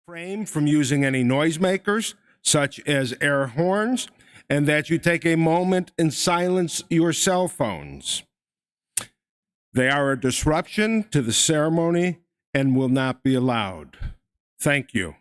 refrain from using any noisemakers, such as air horns, and that you take a moment and silence your cell phones. They are a disruption to the ceremony and will not be allowed. Thank you.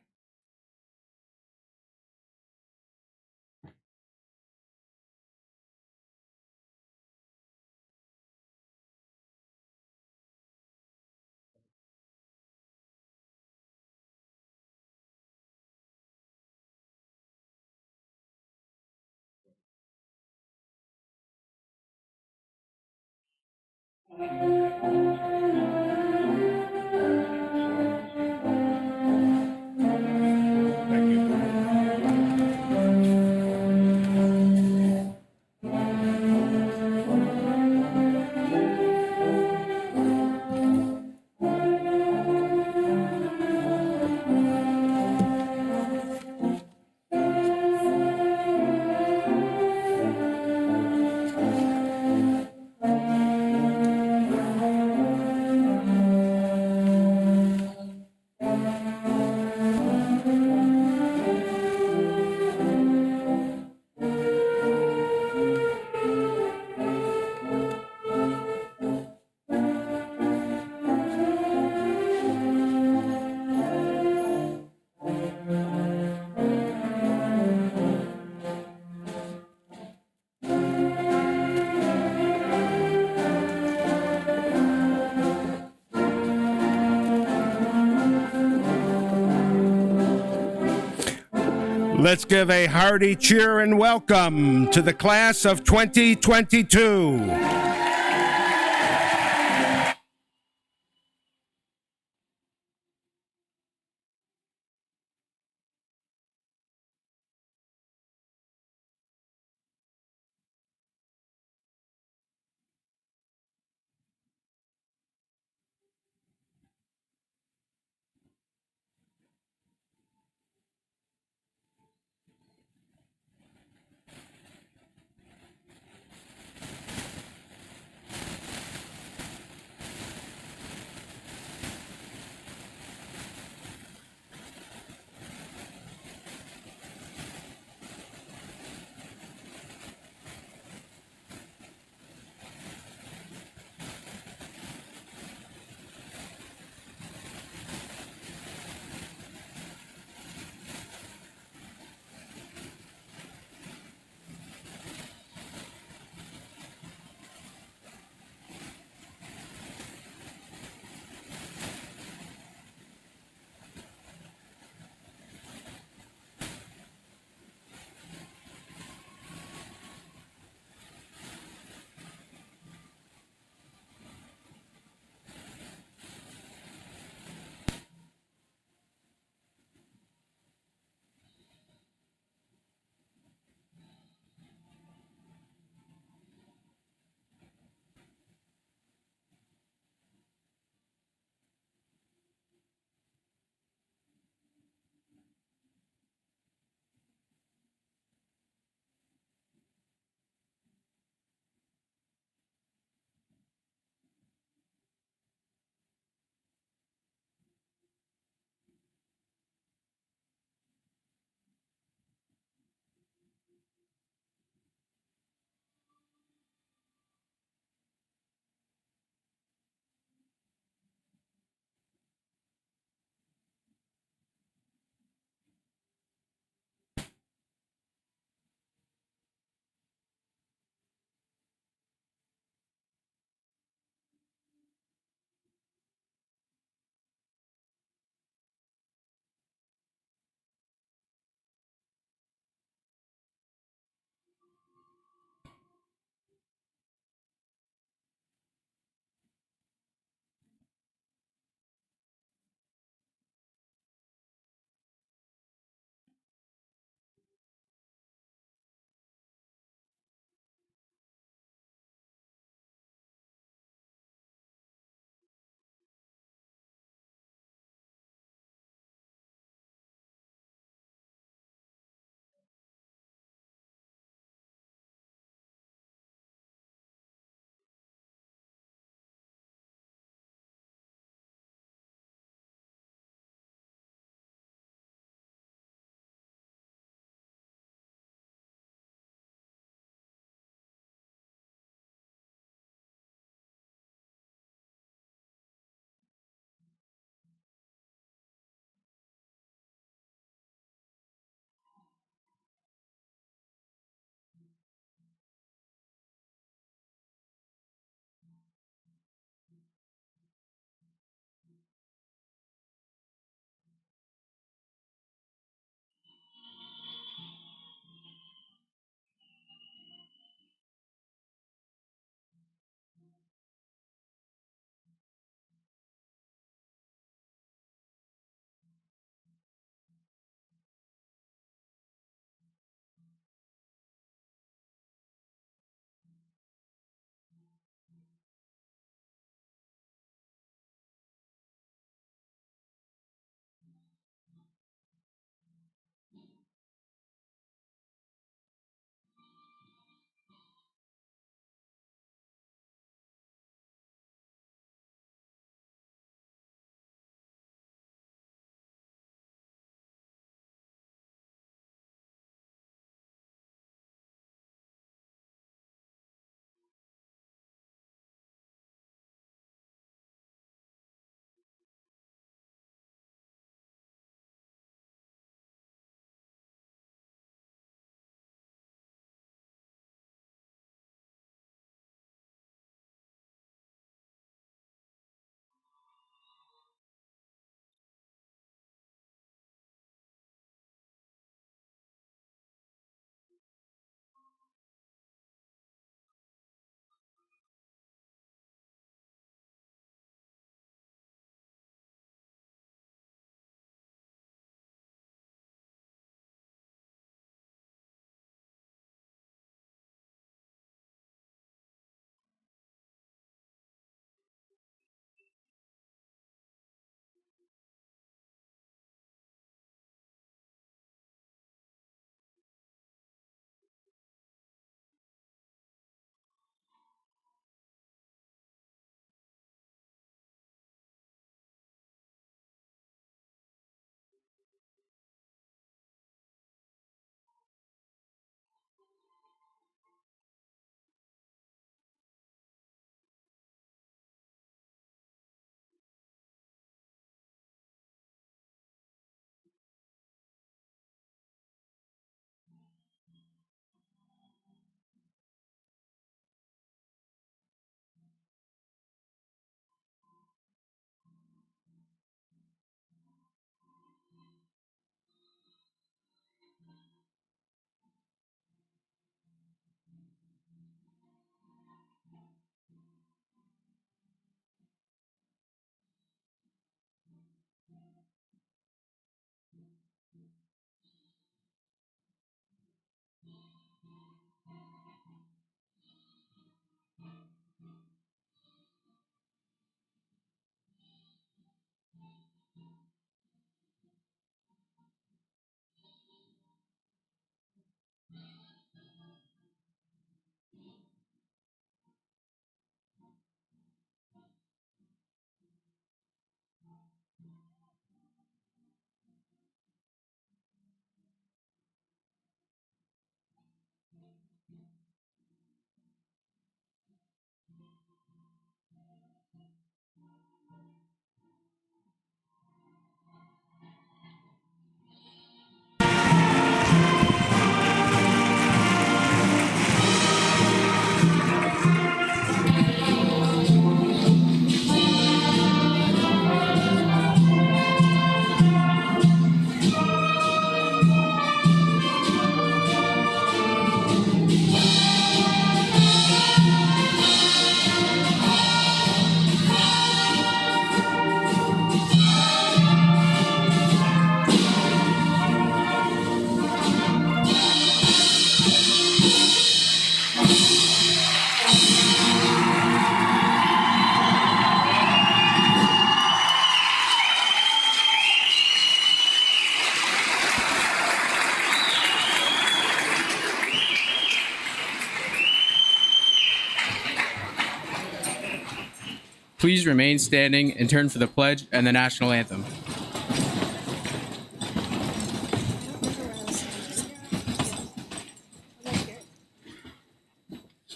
Let's give a hearty cheer and welcome to the class of 2022. Please remain standing and turn for the pledge and the national anthem.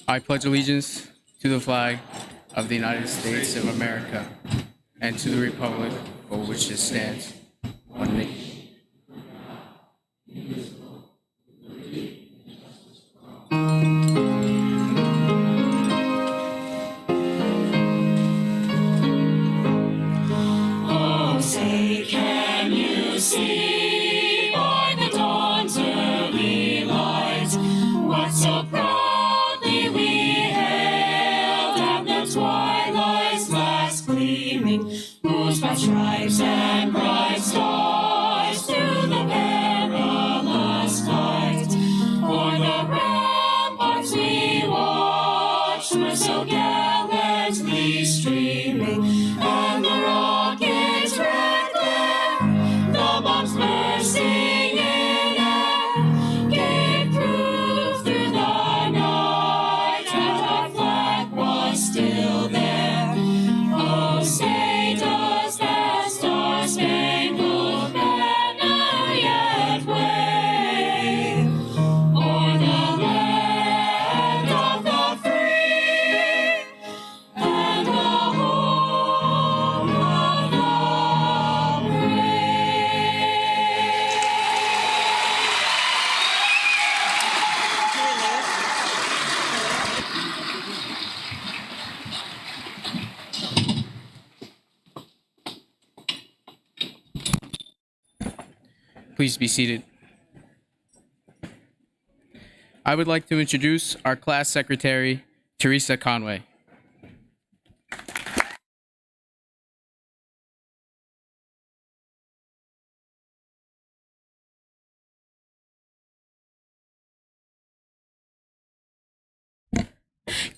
I pledge allegiance to the flag of the United States of America and to the republic for which it stands, one nation. Oh, say, can you see by the dawn's early light what so proudly we hailed at the twilight's last gleaming, whose bright stripes and bright stars through the perilous fight o'er the ramparts we watched were so gallantly streaming, and the rockets red glare, the bombs bursting in air, gave proof through the night that our flag was still there. Oh, say does that star-spangled banner yet wave o'er the land of the free and the home of the brave? Please be seated. I would like to introduce our class secretary, Teresa Conway.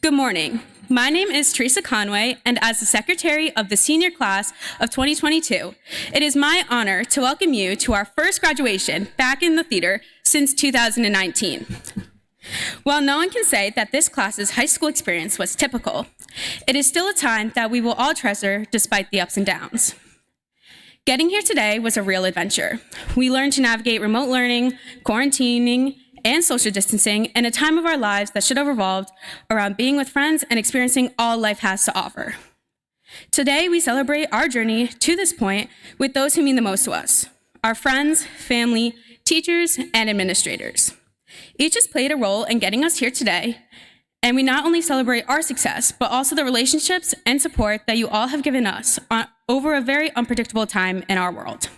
Good morning. My name is Teresa Conway, and as the secretary of the senior class of 2022, it is my honor to welcome you to our first graduation back in the theater since 2019. While no one can say that this class's high school experience was typical, it is still a time that we will all treasure despite the ups and downs. Getting here today was a real adventure. We learned to navigate remote learning, quarantining, and social distancing in a time of our lives that should have revolved around being with friends and experiencing all life has to offer. Today, we celebrate our journey to this point with those who mean the most to us, our friends, family, teachers, and administrators. Each has played a role in getting us here today, and we not only celebrate our success, but also the relationships and support that you all have given us over a very unpredictable time in our world.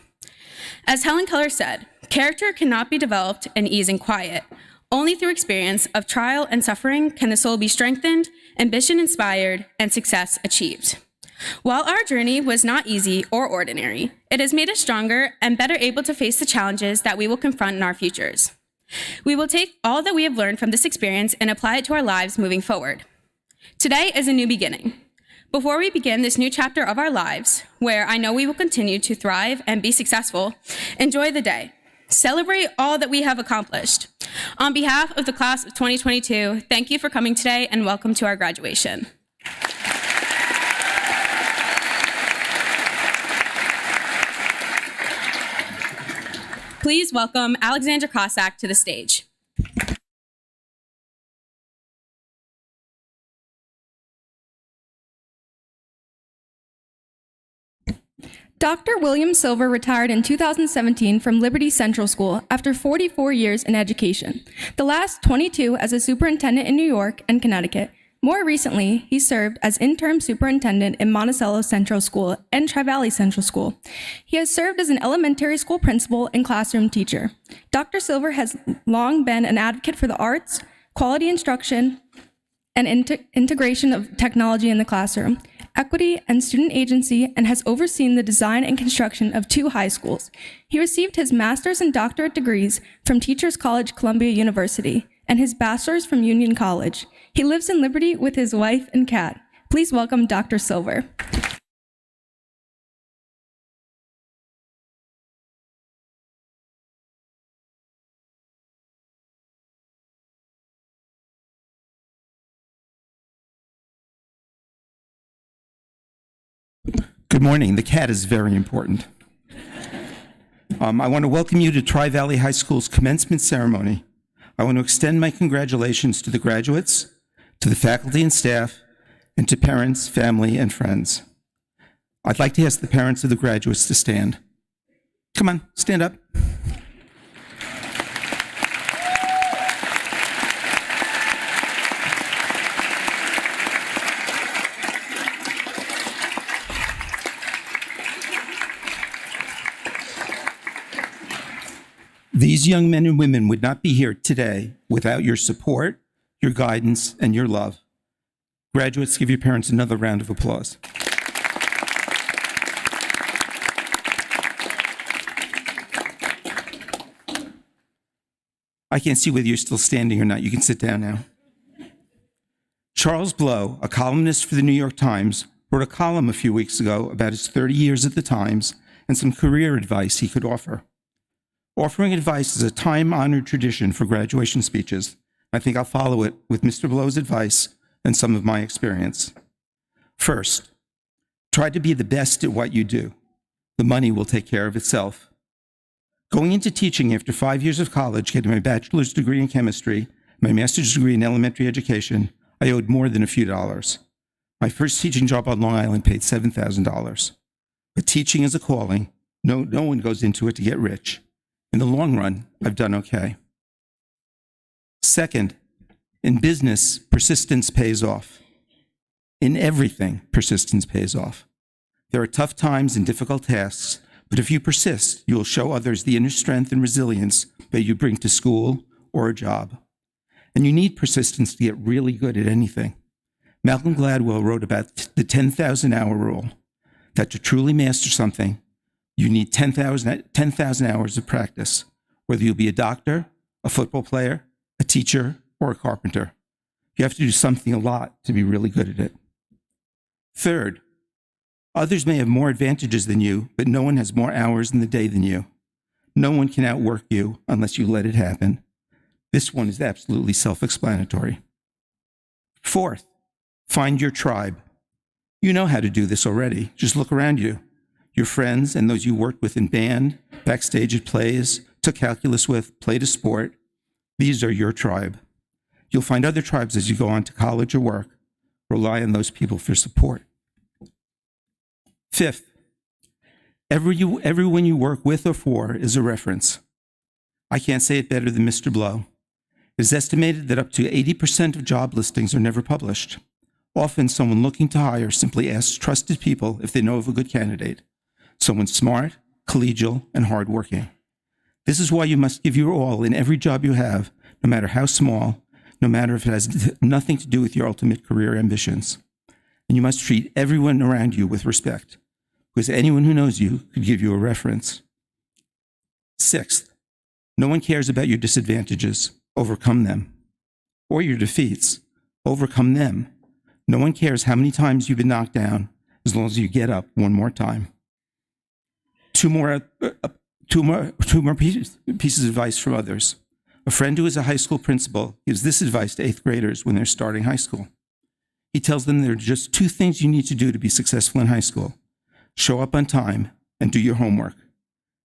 As Helen Keller said, character cannot be developed in ease and quiet. Only through experience of trial and suffering can the soul be strengthened, ambition inspired, and success achieved. While our journey was not easy or ordinary, it has made us stronger and better able to face the challenges that we will confront in our futures. We will take all that we have learned from this experience and apply it to our lives moving forward. Today is a new beginning. Before we begin this new chapter of our lives, where I know we will continue to thrive and be successful, enjoy the day. Celebrate all that we have accomplished. On behalf of the class of 2022, thank you for coming today and welcome to our graduation. Please welcome Alexandra Cossack to the stage. Dr. William Silver retired in 2017 from Liberty Central School after 44 years in education, the last 22 as a superintendent in New York and Connecticut. More recently, he served as interim superintendent in Monticello Central School and Tri-Valley Central School. He has served as an elementary school principal and classroom teacher. Dr. Silver has long been an advocate for the arts, quality instruction, and integration of technology in the classroom, equity, and student agency, and has overseen the design and construction of 2 high schools. He received his master's and doctorate degrees from Teachers College Columbia University and his bachelor's from Union College. He lives in Liberty with his wife and cat. Please welcome Dr. Silver. Good morning. The cat is very important. I want to welcome you to Tri-Valley High School's commencement ceremony. I want to extend my congratulations to the graduates, to the faculty and staff, and to parents, family, and friends. I'd like to ask the parents of the graduates to stand. Come on, stand up. These young men and women would not be here today without your support, your guidance, and your love. Graduates, give your parents another round of applause. I can't see whether you're still standing or not. You can sit down now. Charles Blow, a columnist for the New York Times, wrote a column a few weeks ago about his 30 years at the Times and some career advice he could offer. Offering advice is a time-honored tradition for graduation speeches. I think I'll follow it with Mr. Blow's advice and some of my experience. First, try to be the best at what you do. The money will take care of itself. Going into teaching after 5 years of college, getting my bachelor's degree in chemistry, my master's degree in elementary education, I owed more than a few dollars. My first teaching job on Long Island paid $7,000. But teaching is a calling. No one goes into it to get rich. In the long run, I've done okay. Second, in business, persistence pays off. In everything, persistence pays off. There are tough times and difficult tasks, but if you persist, you will show others the inner strength and resilience that you bring to school or a job. And you need persistence to get really good at anything. Malcolm Gladwell wrote about the 10,000-hour rule, that to truly master something, you need 10,000 hours of practice, whether you'll be a doctor, a football player, a teacher, or a carpenter. You have to do something a lot to be really good at it. Third, others may have more advantages than you, but no one has more hours in the day than you. No one can outwork you unless you let it happen. This one is absolutely self-explanatory. Fourth, find your tribe. You know how to do this already. Just look around you. Your friends and those you worked with in band, backstage at plays, took calculus with, played a sport. These are your tribe. You'll find other tribes as you go on to college or work. Rely on those people for support. Fifth, everyone you work with or for is a reference. I can't say it better than Mr. Blow. It is estimated that up to 80% of job listings are never published. Often someone looking to hire simply asks trusted people if they know of a good candidate. Someone smart, collegial, and hardworking. This is why you must give your all in every job you have, no matter how small, no matter if it has nothing to do with your ultimate career ambitions. And you must treat everyone around you with respect, because anyone who knows you could give you a reference. Sixth, no one cares about your disadvantages. Overcome them. Or your defeats. Overcome them. No one cares how many times you've been knocked down, as long as you get up one more time. Two more pieces of advice from others. A friend who is a high school principal gives this advice to 8th graders when they're starting high school. He tells them there are just 2 things you need to do to be successful in high school. Show up on time and do your homework.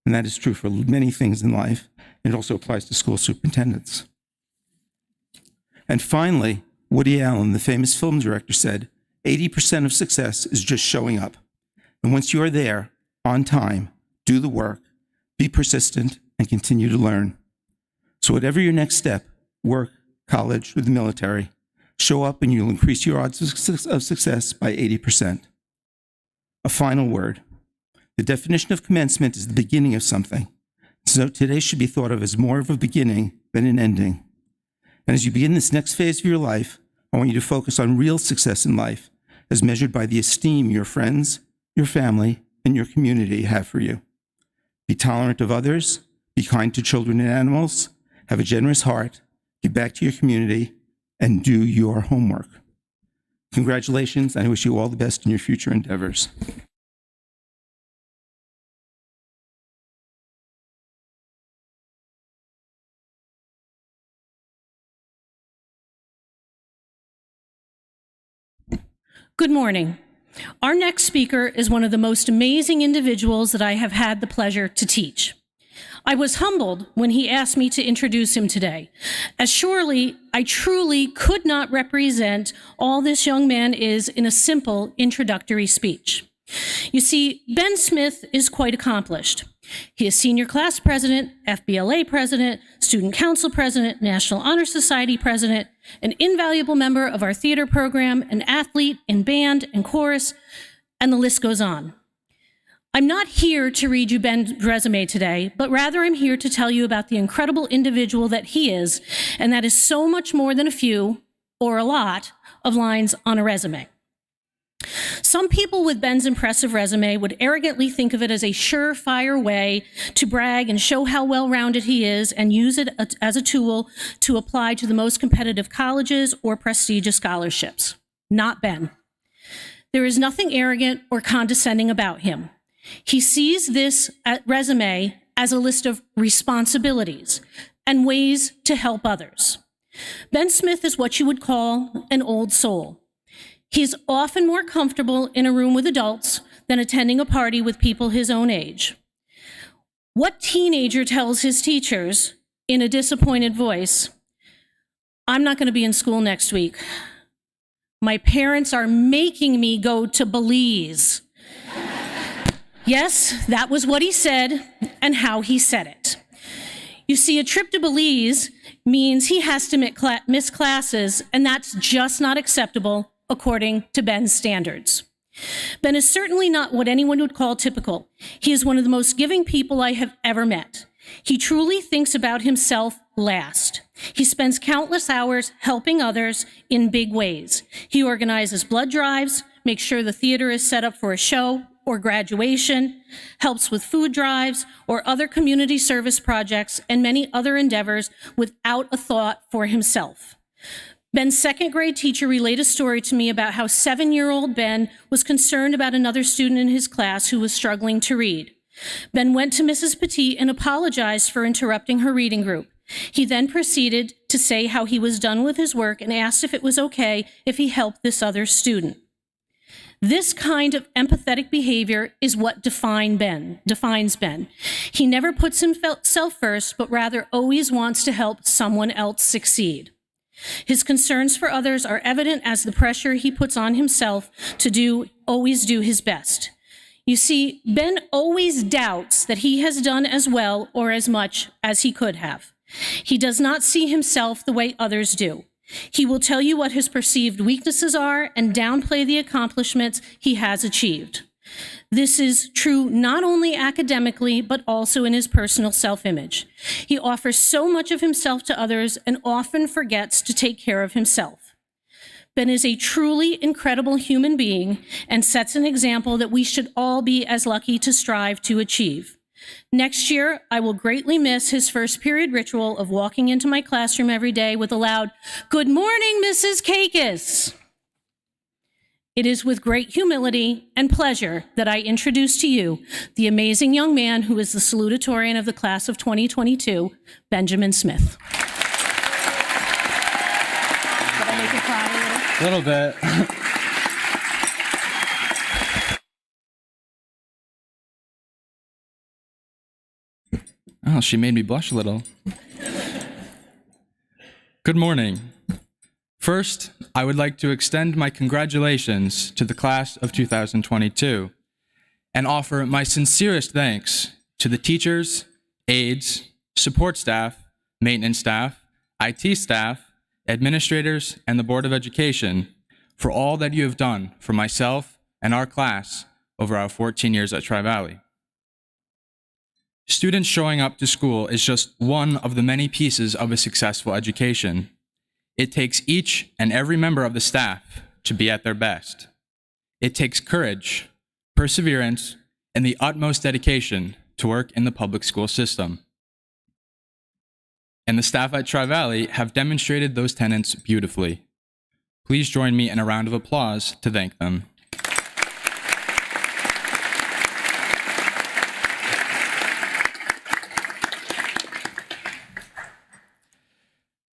And that is true for many things in life, and it also applies to school superintendents. And finally, Woody Allen, the famous film director, said, 80% of success is just showing up. And once you are there, on time, do the work, be persistent, and continue to learn. So whatever your next step, work, college, or the military, show up and you'll increase your odds of success by 80%. A final word. The definition of commencement is the beginning of something. So today should be thought of as more of a beginning than an ending. And as you begin this next phase of your life, I want you to focus on real success in life as measured by the esteem your friends, your family, and your community have for you. Be tolerant of others, be kind to children and animals, have a generous heart, give back to your community, and do your homework. Congratulations, and I wish you all the best in your future endeavors. Good morning. Our next speaker is one of the most amazing individuals that I have had the pleasure to teach. I was humbled when he asked me to introduce him today, as surely I truly could not represent all this young man is in a simple introductory speech. You see, Ben Smith is quite accomplished. He is senior class president, FBLA president, student council president, National Honor Society president, an invaluable member of our theater program, an athlete in band and chorus, and the list goes on. I'm not here to read you Ben's resume today, but rather I'm here to tell you about the incredible individual that he is, and that is so much more than a few, or a lot, of lines on a resume. Some people with Ben's impressive resume would arrogantly think of it as a surefire way to brag and show how well-rounded he is and use it as a tool to apply to the most competitive colleges or prestigious scholarships. Not Ben. There is nothing arrogant or condescending about him. He sees this resume as a list of responsibilities and ways to help others. Ben Smith is what you would call an old soul. He's often more comfortable in a room with adults than attending a party with people his own age. What teenager tells his teachers in a disappointed voice, "I'm not going to be in school next week. My parents are making me go to Belize." Yes, that was what he said and how he said it. You see, a trip to Belize means he has to miss classes, and that's just not acceptable according to Ben's standards. Ben is certainly not what anyone would call typical. He is one of the most giving people I have ever met. He truly thinks about himself last. He spends countless hours helping others in big ways. He organizes blood drives, makes sure the theater is set up for a show or graduation, helps with food drives or other community service projects, and many other endeavors without a thought for himself. Ben's second grade teacher relayed a story to me about how 7-year-old Ben was concerned about another student in his class who was struggling to read. Ben went to Mrs. Petit and apologized for interrupting her reading group. He then proceeded to say how he was done with his work and asked if it was okay if he helped this other student. This kind of empathetic behavior is what defines Ben. He never puts himself first, but rather always wants to help someone else succeed. His concerns for others are evident as the pressure he puts on himself to always do his best. You see, Ben always doubts that he has done as well or as much as he could have. He does not see himself the way others do. He will tell you what his perceived weaknesses are and downplay the accomplishments he has achieved. This is true not only academically, but also in his personal self-image. He offers so much of himself to others and often forgets to take care of himself. Ben is a truly incredible human being and sets an example that we should all be as lucky to strive to achieve. Next year, I will greatly miss his first period ritual of walking into my classroom every day with a loud, "Good morning, Mrs. Kakis." It is with great humility and pleasure that I introduce to you the amazing young man who is the salutatorian of the class of 2022, Benjamin Smith. Did I make you cry A little bit. Oh, she made me blush a little. Good morning. First, I would like to extend my congratulations to the class of 2022 and offer my sincerest thanks to the teachers, aides, support staff, maintenance staff, IT staff, administrators, and the Board of Education for all that you have done for myself and our class over our 14 years at Tri-Valley. Students showing up to school is just one of the many pieces of a successful education. It takes each and every member of the staff to be at their best. It takes courage, perseverance, and the utmost dedication to work in the public school system. And the staff at Tri-Valley have demonstrated those tenets beautifully. Please join me in a round of applause to thank them.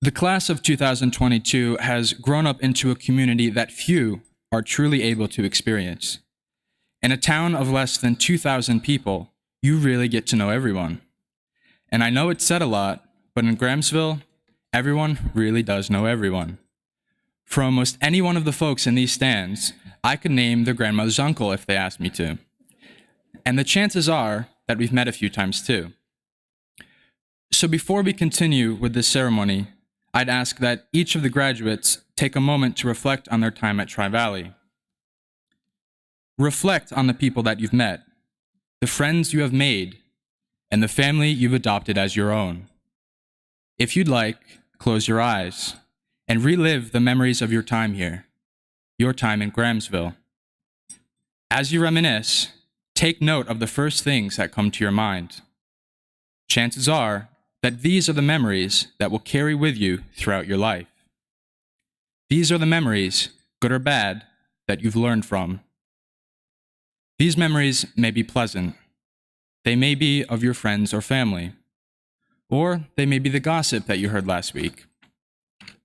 The class of 2022 has grown up into a community that few, are truly able to experience. In a town of less than 2,000 people, you really get to know everyone. And I know it's said a lot, but in Grahamsville, everyone really does know everyone. For almost any one of the folks in these stands, I could name their grandmother's uncle if they asked me to. And the chances are that we've met a few times too. So before we continue with this ceremony, I'd ask that each of the graduates take a moment to reflect on their time at Tri-Valley. Reflect on the people that you've met, the friends you have made, and the family you've adopted as your own. If you'd like, close your eyes and relive the memories of your time here, your time in Grahamsville. As you reminisce, take note of the first things that come to your mind. Chances are that these are the memories that will carry with you throughout your life. These are the memories, good or bad, that you've learned from. These memories may be pleasant. They may be of your friends or family. Or they may be the gossip that you heard last week.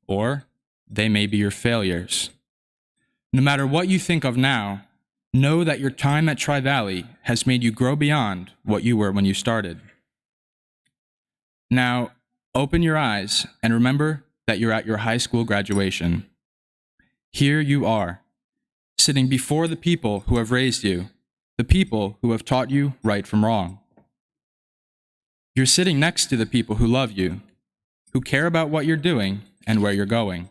Or they may be your failures. No matter what you think of now, know that your time at Tri-Valley has made you grow beyond what you were when you started. Now, open your eyes and remember that you're at your high school graduation. Here you are, sitting before the people who have raised you, the people who have taught you right from wrong. You're sitting next to the people who love you, who care about what you're doing and where you're going.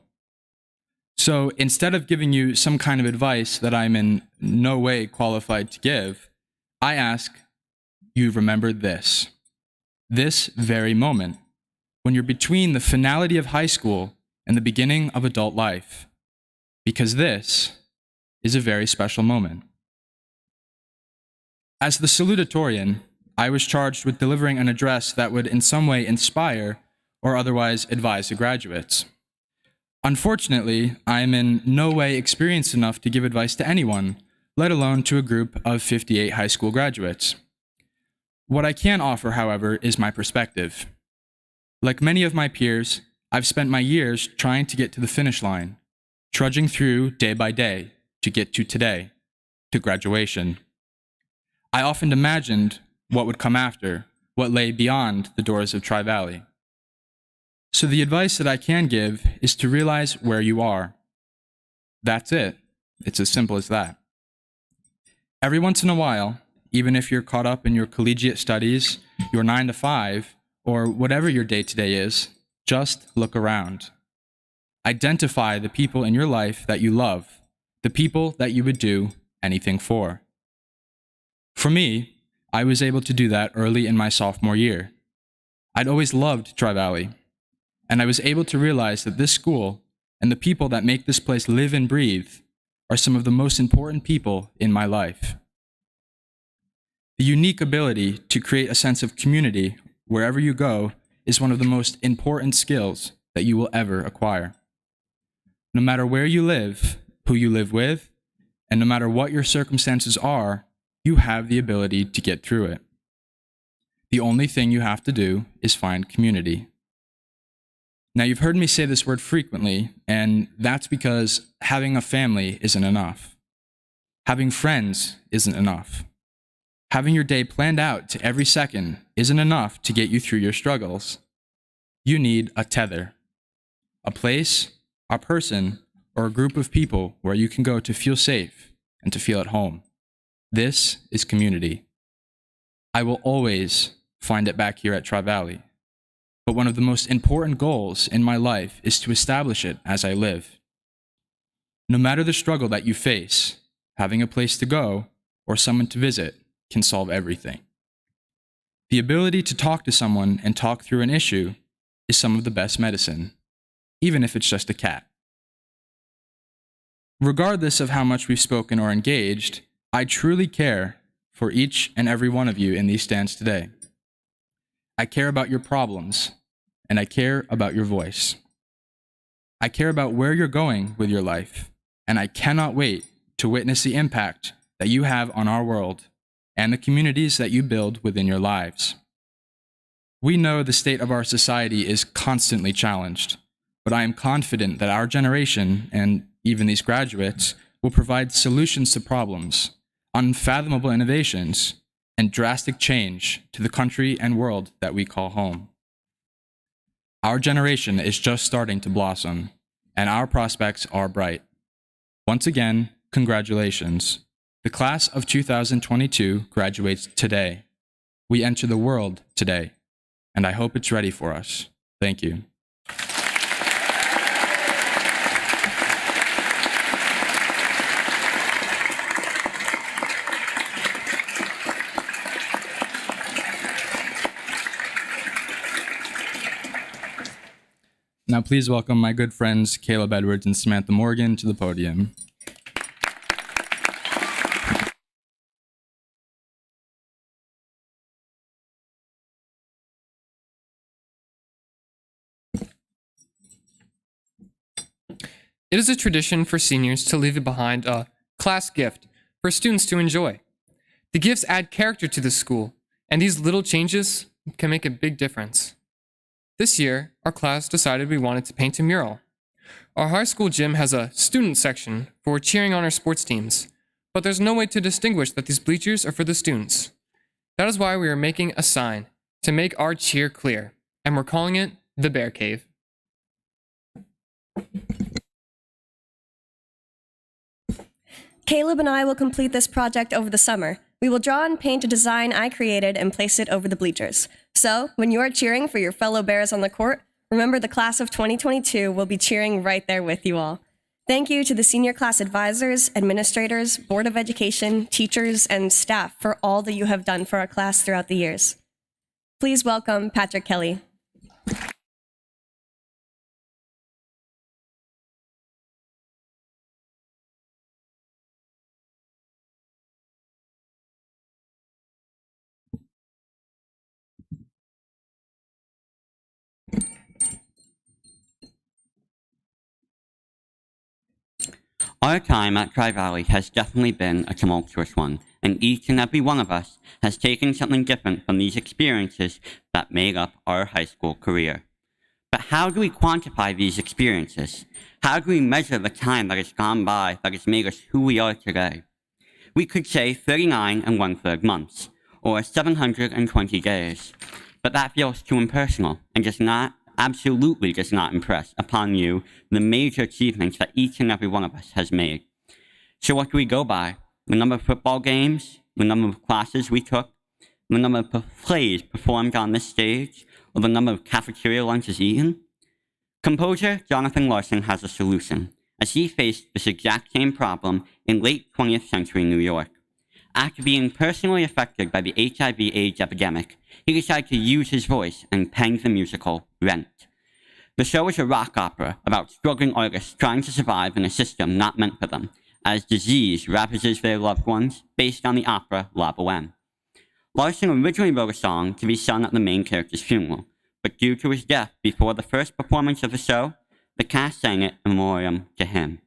So instead of giving you some kind of advice that I'm in no way qualified to give, I ask you remember this very moment, when you're between the finality of high school and the beginning of adult life, because this is a very special moment. As the salutatorian, I was charged with delivering an address that would in some way inspire or otherwise advise the graduates. Unfortunately, I am in no way experienced enough to give advice to anyone, let alone to a group of 58 high school graduates. What I can offer, however, is my perspective. Like many of my peers, I've spent my years trying to get to the finish line, trudging through day by day to get to today, to graduation. I often imagined what would come after, what lay beyond the doors of Tri-Valley. So the advice that I can give is to realize where you are. That's it. It's as simple as that. Every once in a while, even if you're caught up in your collegiate studies, your 9 to 5, or whatever your day-to-day is, just look around. Identify the people in your life that you love, the people that you would do anything for. For me, I was able to do that early in my sophomore year. I'd always loved Tri-Valley, and I was able to realize that this school and the people that make this place live and breathe are some of the most important people in my life. The unique ability to create a sense of community wherever you go is one of the most important skills that you will ever acquire. No matter where you live, who you live with, and no matter what your circumstances are, you have the ability to get through it. The only thing you have to do is find community. Now, you've heard me say this word frequently, and that's because having a family isn't enough. Having friends isn't enough. Having your day planned out to every second isn't enough to get you through your struggles. You need a tether, a place, a person, or a group of people where you can go to feel safe and to feel at home. This is community. I will always find it back here at Tri-Valley. But one of the most important goals in my life is to establish it as I live. No matter the struggle that you face, having a place to go or someone to visit can solve everything. The ability to talk to someone and talk through an issue is some of the best medicine, even if it's just a cat. Regardless of how much we've spoken or engaged, I truly care for each and every one of you in these stands today. I care about your problems, and I care about your voice. I care about where you're going with your life, and I cannot wait to witness the impact that you have on our world and the communities that you build within your lives. We know the state of our society is constantly challenged, but I am confident that our generation, and even these graduates, will provide solutions to problems, unfathomable innovations, and drastic change to the country and world that we call home. Our generation is just starting to blossom, and our prospects are bright. Once again, congratulations. The class of 2022 graduates today. We enter the world today, and I hope it's ready for us. Thank you. Now please welcome my good friends Caleb Edwards and Samantha Morgan to the podium. It is a tradition for seniors to leave behind a class gift for students to enjoy. The gifts add character to the school, and these little changes can make a big difference. This year, our class decided we wanted to paint a mural. Our high school gym has a student section for cheering on our sports teams, but there's no way to distinguish that these bleachers are for the students. That is why we are making a sign to make our cheer clear, and we're calling it the Bear Cave. Caleb and I will complete this project over the summer. We will draw and paint a design I created and place it over the bleachers. So, when you are cheering for your fellow Bears on the court, remember the class of 2022 will be cheering right there with you all. Thank you to the senior class advisors, administrators, Board of Education, teachers, and staff for all that you have done for our class throughout the years. Please welcome Patrick Kelly. Our time at Tri-Valley has definitely been a tumultuous one, and each and every one of us has taken something different from these experiences that made up our high school career. But how do we quantify these experiences? How do we measure the time that has gone by that has made us who we are today? We could say 39 1/3 months, or 720 days, but that feels too impersonal and absolutely does not impress upon you the major achievements that each and every one of us has made. So what do we go by? The number of football games, the number of classes we took, the number of plays performed on this stage, or the number of cafeteria lunches eaten? Composer Jonathan Larson has a solution, as he faced this exact same problem in late 20th century New York. After being personally affected by the HIV/AIDS epidemic, he decided to use his voice and penned the musical Rent. The show is a rock opera about struggling artists trying to survive in a system not meant for them, as disease ravages their loved ones, based on the opera La Boheme. Larson originally wrote a song to be sung at the main character's funeral, but due to his death before the first performance of the show, the cast sang it in memoriam to him.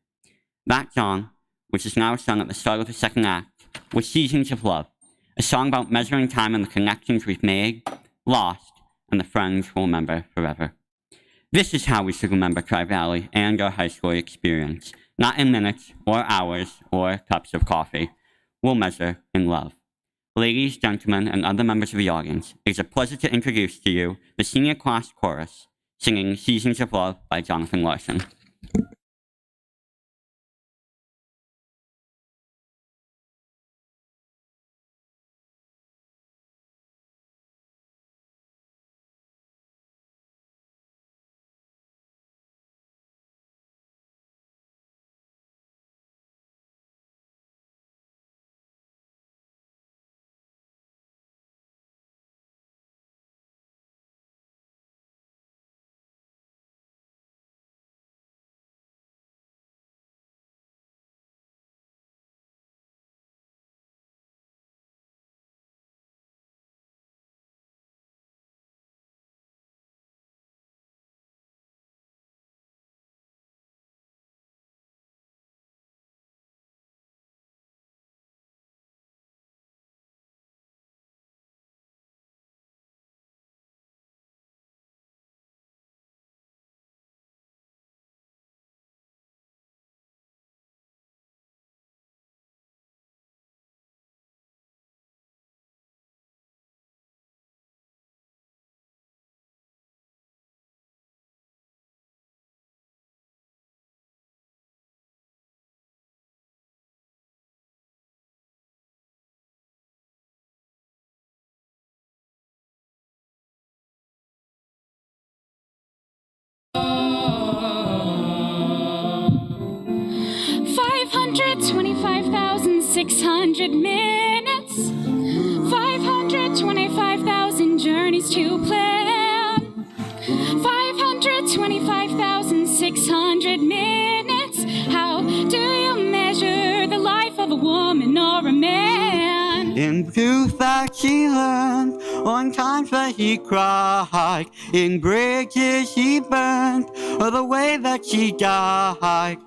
That song, which is now sung at the start of the second act, was Seasons of Love, a song about measuring time and the connections we've made, lost, and the friends we'll remember forever. This is how we should remember Tri-Valley and our high school experience, not in minutes or hours or cups of coffee. We'll measure in love. Ladies, gentlemen, and other members of the audience, it is a pleasure to introduce to you the senior class chorus, singing Seasons of Love by Jonathan Larson. 600 minutes, 525,000 journeys to plan, 525,600 minutes. How do you measure the life of a woman or a man? In truth that she learned, on times that she cried, in bridges she burned, or the way that she died.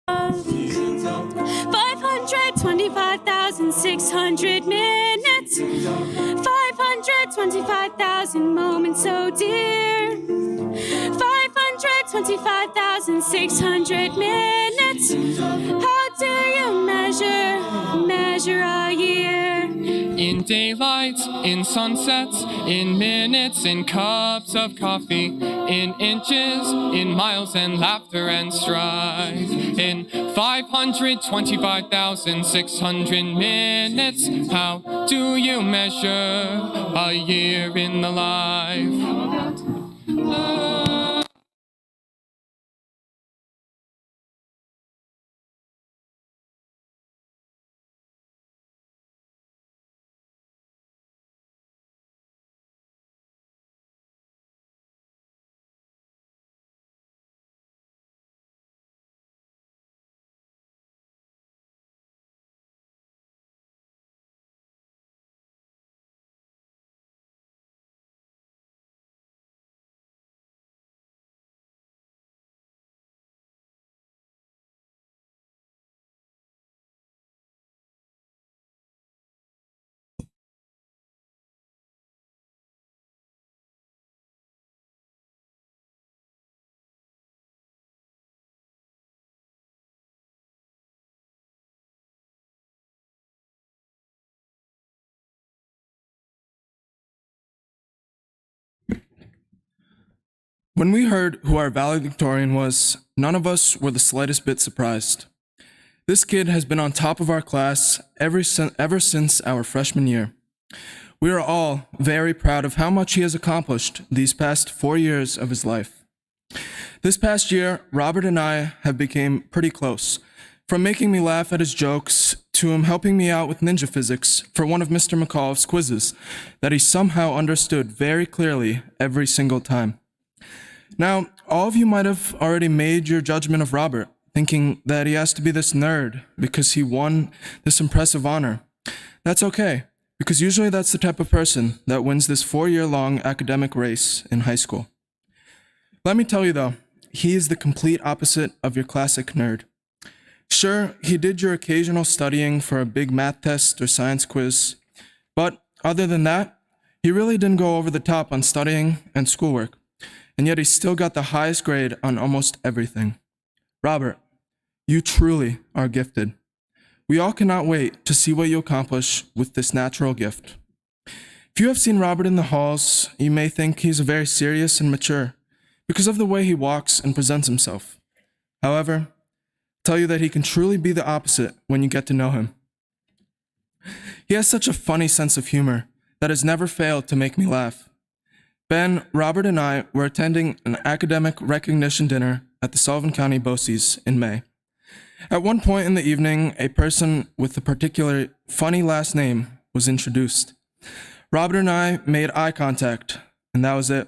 $525,600 minutes, 525,000 moments so dear, 525,600 minutes. How do you measure a year? In daylight, in sunsets, in minutes, in cups of coffee, in inches, in miles and laughter and strife. In 525,600 minutes, how do you measure a year in the life? When we heard who our valedictorian was, none of us were the slightest bit surprised. This kid has been on top of our class ever since our freshman year. We are all very proud of how much he has accomplished these past 4 years of his life. This past year, Robert and I have become pretty close, from making me laugh at his jokes to him helping me out with ninja physics for one of Mr. McAuliffe's quizzes that he somehow understood very clearly every single time. Now, all of you might have already made your judgment of Robert, thinking that he has to be this nerd because he won this impressive honor. That's okay, because usually that's the type of person that wins this 4-year-long academic race in high school. Let me tell you though, he is the complete opposite of your classic nerd. Sure, he did your occasional studying for a big math test or science quiz, but other than that, he really didn't go over the top on studying and schoolwork. And yet he still got the highest grade on almost everything. Robert, you truly are gifted. We all cannot wait to see what you accomplish with this natural gift. If you have seen Robert in the halls, you may think he's very serious and mature because of the way he walks and presents himself. However, I'll tell you that he can truly be the opposite when you get to know him. He has such a funny sense of humor that has never failed to make me laugh. Ben, Robert, and I were attending an academic recognition dinner at the Sullivan County BOCES in May. At one point in the evening, a person with a particularly funny last name was introduced. Robert and I made eye contact, and that was it.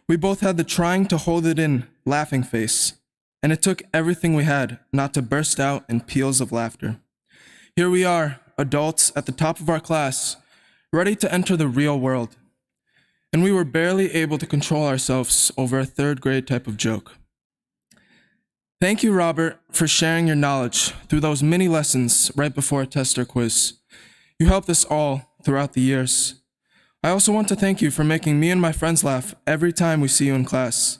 We both had the trying to hold it in laughing face, and it took everything we had not to burst out in peals of laughter. Here we are, adults at the top of our class, ready to enter the real world. And we were barely able to control ourselves over a 3rd grade type of joke. Thank you, Robert, for sharing your knowledge through those mini lessons right before a test or quiz. You helped us all throughout the years. I also want to thank you for making me and my friends laugh every time we see you in class.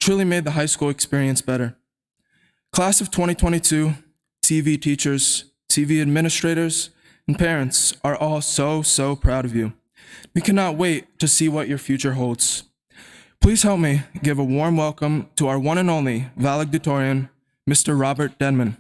Truly made the high school experience better. Class of 2022, TV teachers, TV administrators, and parents are all so proud of you. We cannot wait to see what your future holds. Please help me give a warm welcome to our one and only valedictorian, Mr. Robert Denman.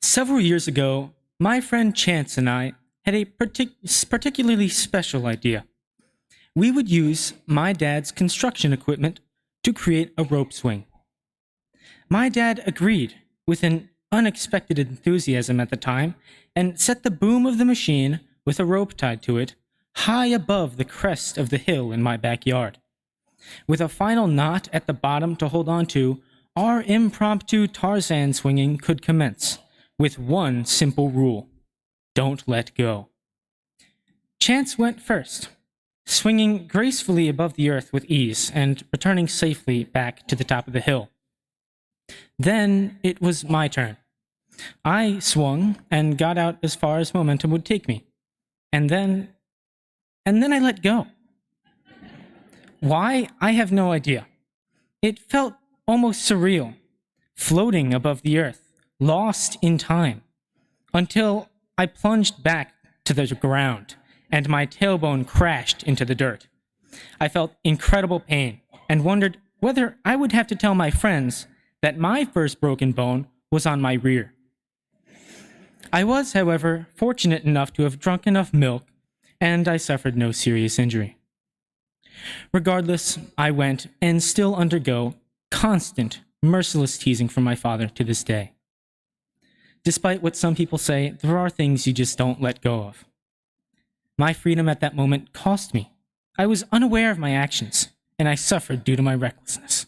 Several years ago, my friend Chance and I had a particularly special idea. We would use my dad's construction equipment to create a rope swing. My dad agreed with an unexpected enthusiasm at the time and set the boom of the machine with a rope tied to it high above the crest of the hill in my backyard. With a final knot at the bottom to hold on to, our impromptu Tarzan swinging could commence, with one simple rule: don't let go. Chance went first, swinging gracefully above the earth with ease and returning safely back to the top of the hill. Then it was my turn. I swung and got out as far as momentum would take me. And then I let go. Why? I have no idea. It felt almost surreal, floating above the earth, lost in time, until I plunged back to the ground and my tailbone crashed into the dirt. I felt incredible pain and wondered whether I would have to tell my friends that my first broken bone was on my rear. I was, however, fortunate enough to have drunk enough milk, and I suffered no serious injury. Regardless, I went and still undergo constant, merciless teasing from my father to this day. Despite what some people say, there are things you just don't let go of. My freedom at that moment cost me. I was unaware of my actions, and I suffered due to my recklessness.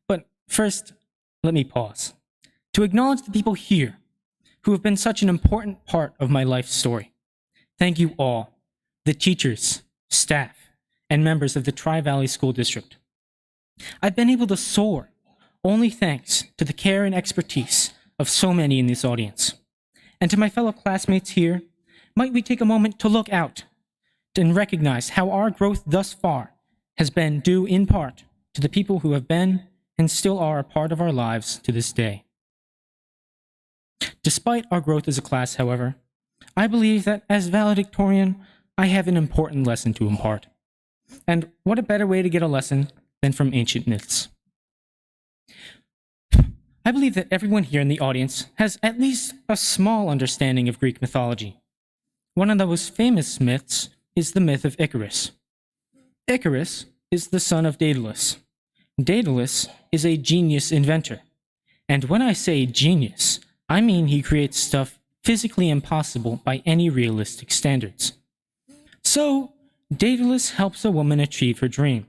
But first, let me pause to acknowledge the people here who have been such an important part of my life story. Thank you all, the teachers, staff, and members of the Tri-Valley School District. I've been able to soar only thanks to the care and expertise of so many in this audience. And to my fellow classmates here, might we take a moment to look out and recognize how our growth thus far has been due in part to the people who have been and still are a part of our lives to this day. Despite our growth as a class, however, I believe that as valedictorian, I have an important lesson to impart. And what a better way to get a lesson than from ancient myths. I believe that everyone here in the audience has at least a small understanding of Greek mythology. One of the most famous myths is the myth of Icarus. Icarus is the son of Daedalus. Daedalus is a genius inventor. And when I say genius, I mean he creates stuff physically impossible by any realistic standards. So, Daedalus helps a woman achieve her dream.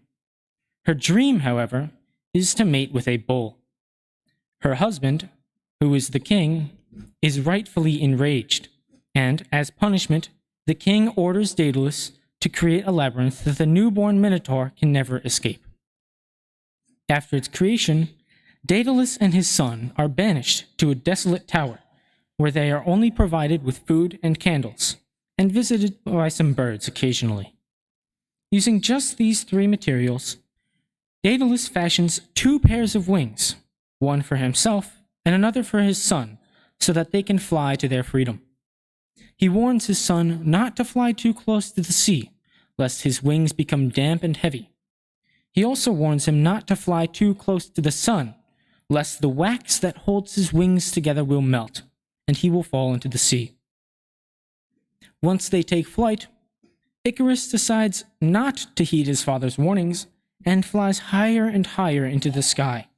Her dream, however, is to mate with a bull. Her husband, who is the king, is rightfully enraged, and as punishment, the king orders Daedalus to create a labyrinth that the newborn Minotaur can never escape. After its creation, Daedalus and his son are banished to a desolate tower, where they are only provided with food and candles, and visited by some birds occasionally. Using just these three materials, Daedalus fashions 2 pairs of wings, one for himself and another for his son, so that they can fly to their freedom. He warns his son not to fly too close to the sea, lest his wings become damp and heavy. He also warns him not to fly too close to the sun, lest the wax that holds his wings together will melt, and he will fall into the sea. Once they take flight, Icarus decides not to heed his father's warnings and flies higher and higher into the sky.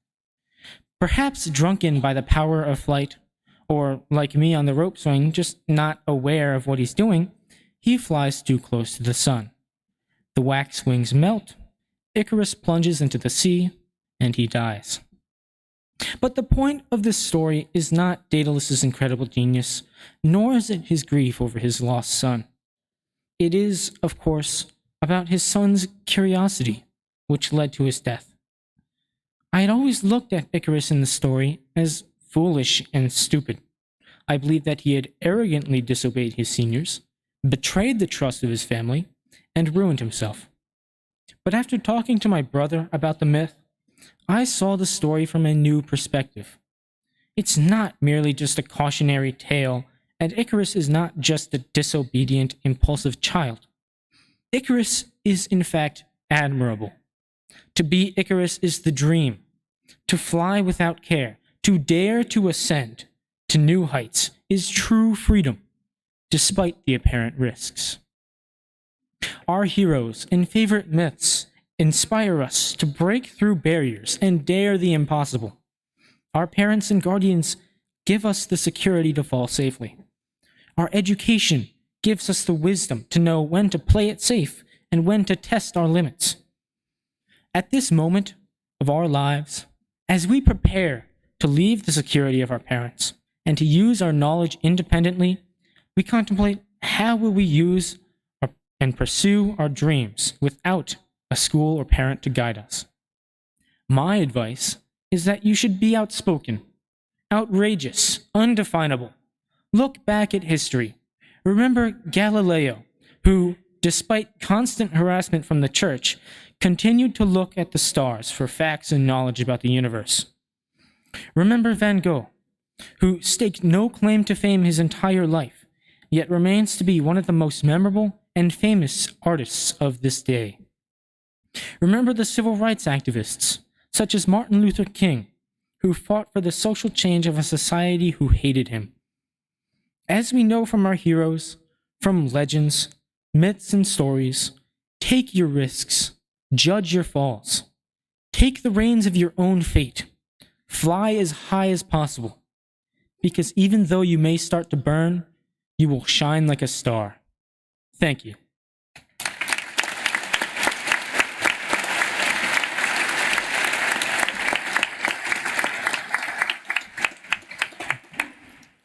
Perhaps drunken by the power of flight, or like me on the rope swing, just not aware of what he's doing, he flies too close to the sun. The wax wings melt, Icarus plunges into the sea, and he dies. But the point of this story is not Daedalus's incredible genius, nor is it his grief over his lost son. It is, of course, about his son's curiosity, which led to his death. I had always looked at Icarus in the story as foolish and stupid. I believed that he had arrogantly disobeyed his seniors, betrayed the trust of his family, and ruined himself. But after talking to my brother about the myth, I saw the story from a new perspective. It's not merely just a cautionary tale, and Icarus is not just a disobedient, impulsive child. Icarus is, in fact, admirable. To be Icarus is the dream. To fly without care, to dare to ascend to new heights is true freedom, despite the apparent risks. Our heroes and favorite myths inspire us to break through barriers and dare the impossible. Our parents and guardians give us the security to fall safely. Our education gives us the wisdom to know when to play it safe and when to test our limits. At this moment of our lives, as we prepare to leave the security of our parents and to use our knowledge independently, we contemplate how will we use and pursue our dreams without a school or parent to guide us. My advice is that you should be outspoken, outrageous, undefinable. Look back at history. Remember Galileo, who, despite constant harassment from the church, continued to look at the stars for facts and knowledge about the universe. Remember Van Gogh, who staked no claim to fame his entire life, yet remains to be one of the most memorable and famous artists of this day. Remember the civil rights activists, such as Martin Luther King, who fought for the social change of a society who hated him. As we know from our heroes, from legends, myths, and stories, take your risks, judge your falls. Take the reins of your own fate. Fly as high as possible, because even though you may start to burn, you will shine like a star. Thank you.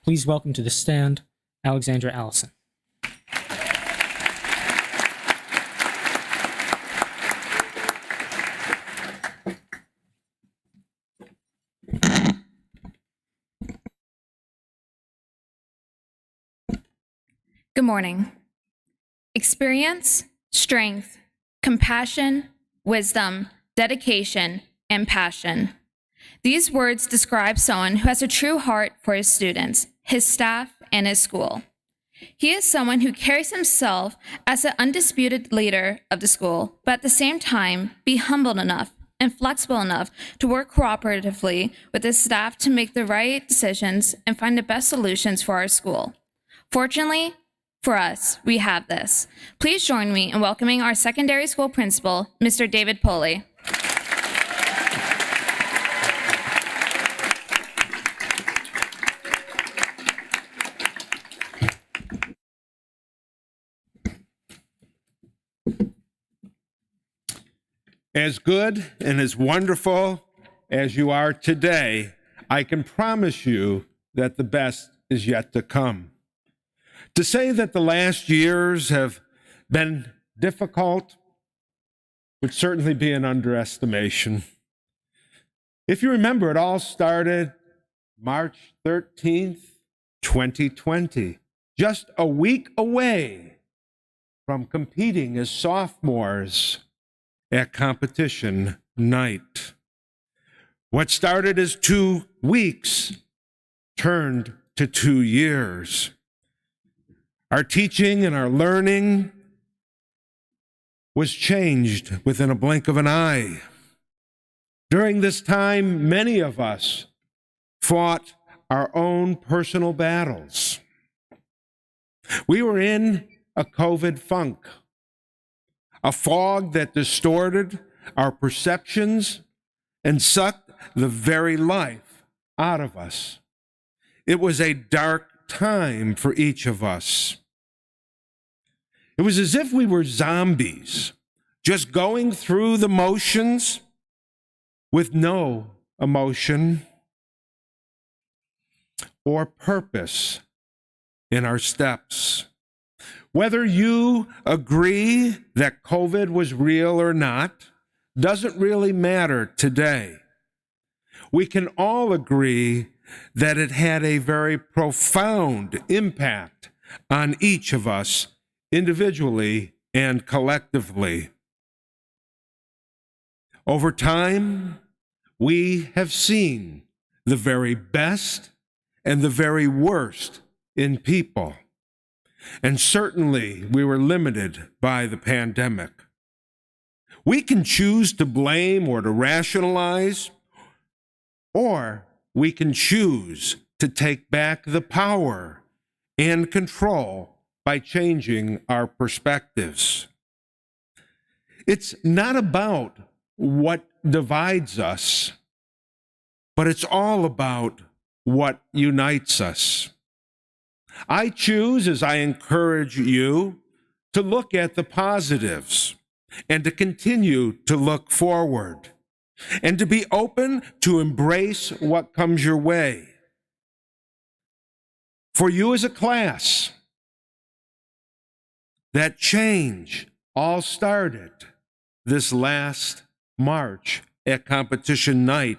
Please welcome to the stand, Alexandra Allison. Good morning. Experience, strength, compassion, wisdom, dedication, and passion. These words describe someone who has a true heart for his students, his staff, and his school. He is someone who carries himself as an undisputed leader of the school, but at the same time, be humble enough and flexible enough to work cooperatively with his staff to make the right decisions and find the best solutions for our school. Fortunately, for us, we have this. Please join me in welcoming our secondary school principal, Mr. David Poley. As good and as wonderful as you are today, I can promise you that the best is yet to come. To say that the last years have been difficult would certainly be an underestimation. If you remember, it all started March 13th, 2020, just a week away from competing as sophomores at competition night. What started as 2 weeks turned to 2 years. Our teaching and our learning was changed within a blink of an eye. During this time, many of us fought our own personal battles. We were in a COVID funk, a fog that distorted our perceptions and sucked the very life out of us. It was a dark time for each of us. It was as if we were zombies, just going through the motions with no emotion or purpose in our steps. Whether you agree that COVID was real or not doesn't really matter today. We can all agree that it had a very profound impact on each of us individually and collectively. Over time, we have seen the very best and the very worst in people. And certainly, we were limited by the pandemic. We can choose to blame or to rationalize, or we can choose to take back the power and control by changing our perspectives. It's not about what divides us, but it's all about what unites us. I choose, as I encourage you, to look at the positives and to continue to look forward and to be open to embrace what comes your way. For you as a class, that change all started this last March at competition night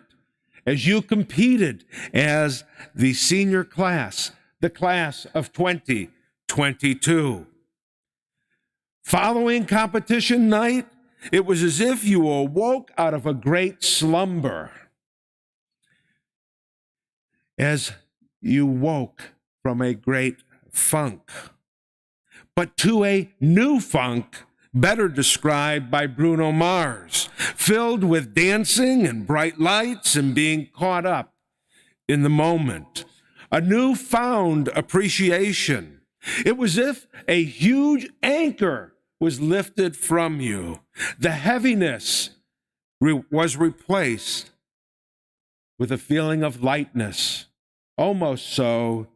as you competed as the senior class, the class of 2022. Following competition night, it was as if you awoke out of a great slumber. As you woke from a great funk, but to a new funk, better described by Bruno Mars, filled with dancing and bright lights and being caught up in the moment. A newfound appreciation. It was as if a huge anchor was lifted from you. The heaviness was replaced with a feeling of lightness, almost so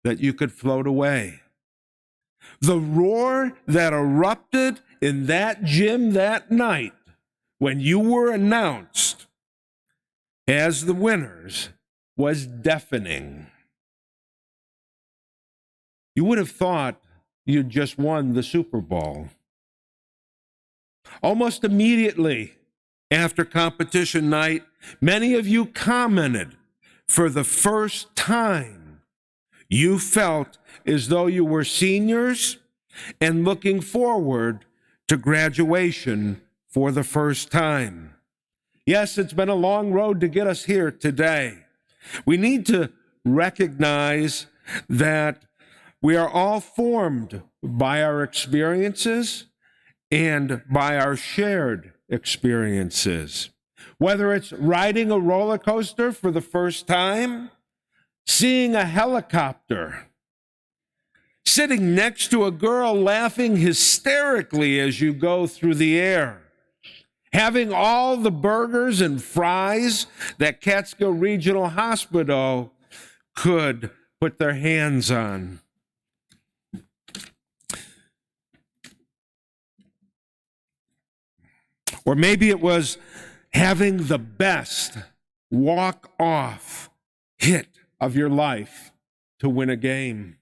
that you could float away. The roar that erupted in that gym that night when you were announced as the winners was deafening. You would have thought you'd just won the Super Bowl. Almost immediately after competition night, many of you commented for the first time you felt as though you were seniors and looking forward to graduation for the first time. Yes, it's been a long road to get us here today. We need to recognize that we are all formed by our experiences and by our shared experiences. Whether it's riding a roller coaster for the first time, seeing a helicopter, sitting next to a girl laughing hysterically as you go through the air, having all the burgers and fries that Catskill Regional Hospital could put their hands on. Or maybe it was having the best walk-off hit of your life to win a game.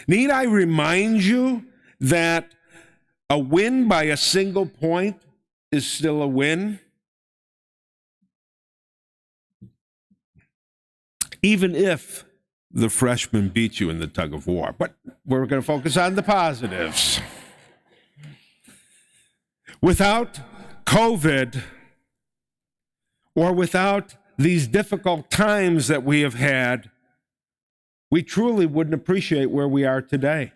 Need I remind you that a win by a single point is still a win? Even if the freshman beat you in the tug of war. But we're going to focus on the positives. Without COVID, or without these difficult times that we have had, we truly wouldn't appreciate where we are today.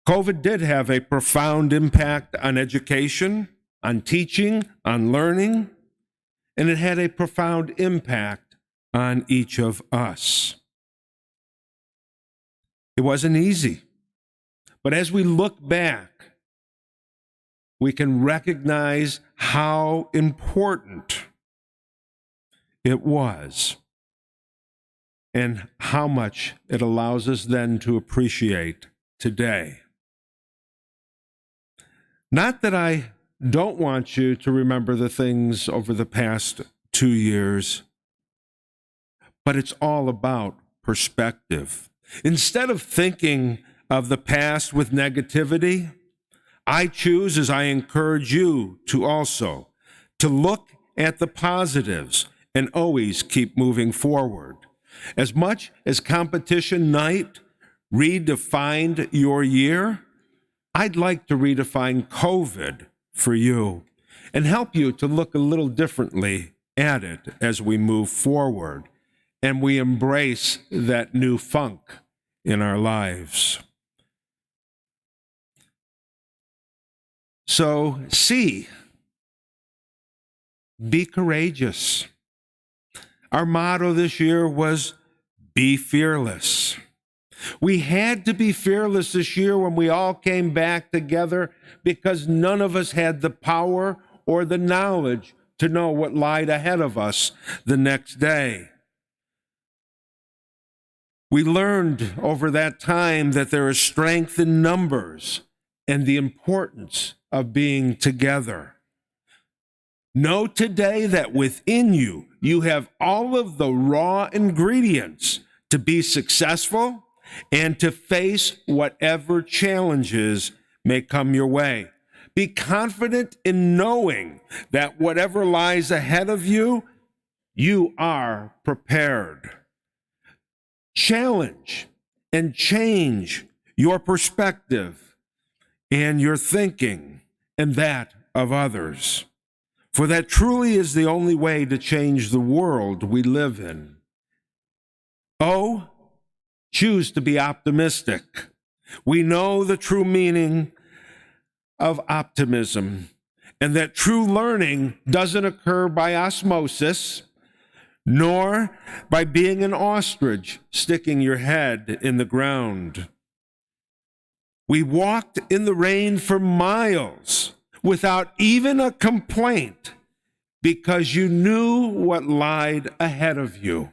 COVID did have a profound impact on education, on teaching, on learning, and it had a profound impact on each of us. It wasn't easy, but as we look back, we can recognize how important it was and how much it allows us then to appreciate today. Not that I don't want you to remember the things over the past 2 years, but it's all about perspective. Instead of thinking of the past with negativity, I choose, as I encourage you to also, to look at the positives and always keep moving forward. As much as competition night redefined your year, I'd like to redefine COVID for you and help you to look a little differently at it as we move forward and we embrace that new funk in our lives. So, C, be courageous. Our motto this year was be fearless. We had to be fearless this year when we all came back together because none of us had the power or the knowledge to know what lied ahead of us the next day. We learned over that time that there is strength in numbers and the importance of being together. Know today that within you, you have all of the raw ingredients to be successful and to face whatever challenges may come your way. Be confident in knowing that whatever lies ahead of you, you are prepared. Challenge and change your perspective and your thinking and that of others. For that truly is the only way to change the world we live in. Oh, choose to be optimistic. We know the true meaning of optimism and that true learning doesn't occur by osmosis, nor by being an ostrich sticking your head in the ground. We walked in the rain for miles without even a complaint because you knew what lied ahead of you.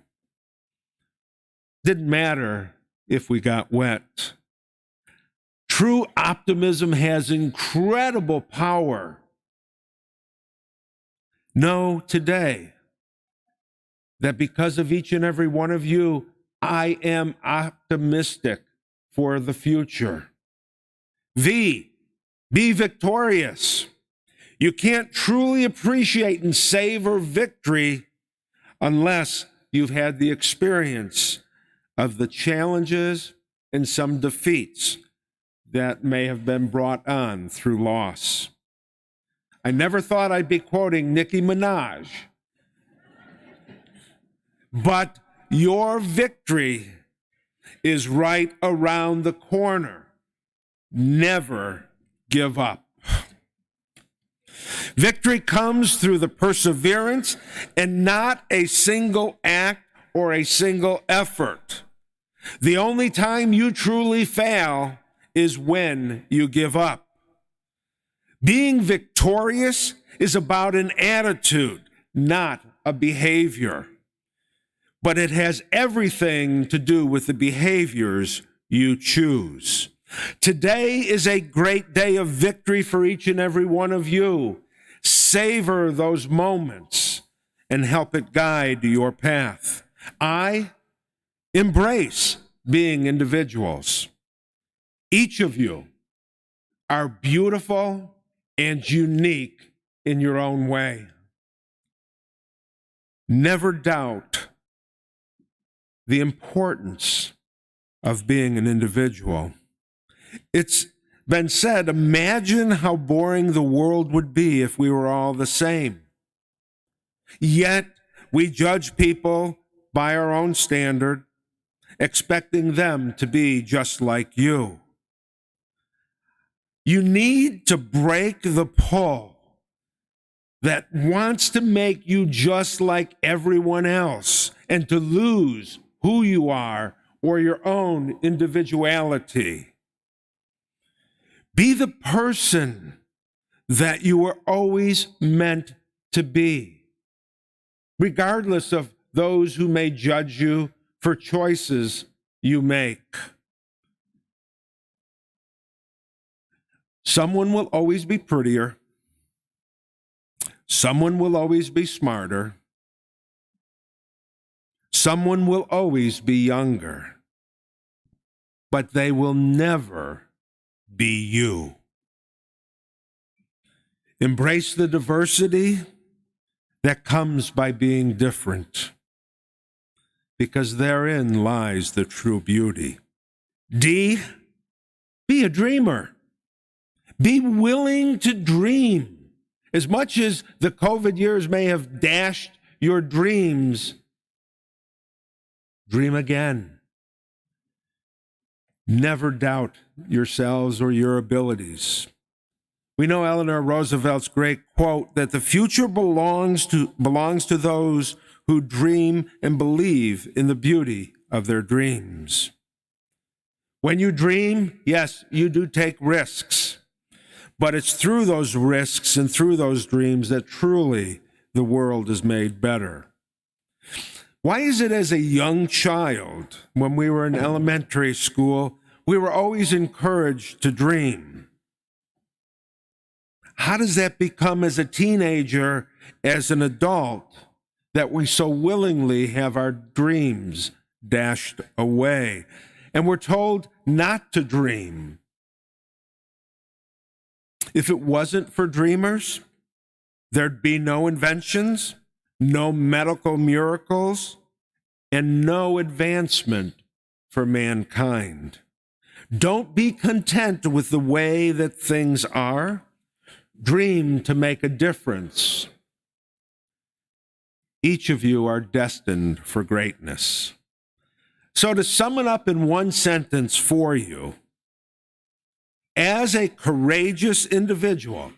Didn't matter if we got wet. True optimism has incredible power. Know today that because of each and every one of you, I am optimistic for the future. V, be victorious. You can't truly appreciate and savor victory unless you've had the experience of the challenges and some defeats that may have been brought on through loss. I never thought I'd be quoting Nicki Minaj, but your victory is right around the corner. Never give up. Victory comes through the perseverance and not a single act or a single effort. The only time you truly fail is when you give up. Being victorious is about an attitude, not a behavior. But it has everything to do with the behaviors you choose. Today is a great day of victory for each and every one of you. Savor those moments and help it guide your path. I embrace being individuals. Each of you are beautiful and unique in your own way. Never doubt the importance of being an individual. It's been said, imagine how boring the world would be if we were all the same. Yet we judge people by our own standard, expecting them to be just like you. You need to break the pull that wants to make you just like everyone else and to lose who you are or your own individuality. Be the person that you were always meant to be, regardless of those who may judge you for choices you make. Someone will always be prettier. Someone will always be smarter. Someone will always be younger, but they will never be you. Embrace the diversity that comes by being different, because therein lies the true beauty. D, be a dreamer. Be willing to dream. As much as the COVID years may have dashed your dreams, dream again. Never doubt yourselves or your abilities. We know Eleanor Roosevelt's great quote that the future belongs to those who dream and believe in the beauty of their dreams. When you dream, yes, you do take risks, but it's through those risks and through those dreams that truly the world is made better. Why is it as a young child, when we were in elementary school, we were always encouraged to dream? How does that become as a teenager, as an adult, that we so willingly have our dreams dashed away? And we're told not to dream. If it wasn't for dreamers, there'd be no inventions, no medical miracles, and no advancement for mankind. Don't be content with the way that things are. Dream to make a difference. Each of you are destined for greatness. So to sum it up in one sentence for you, as a courageous individual,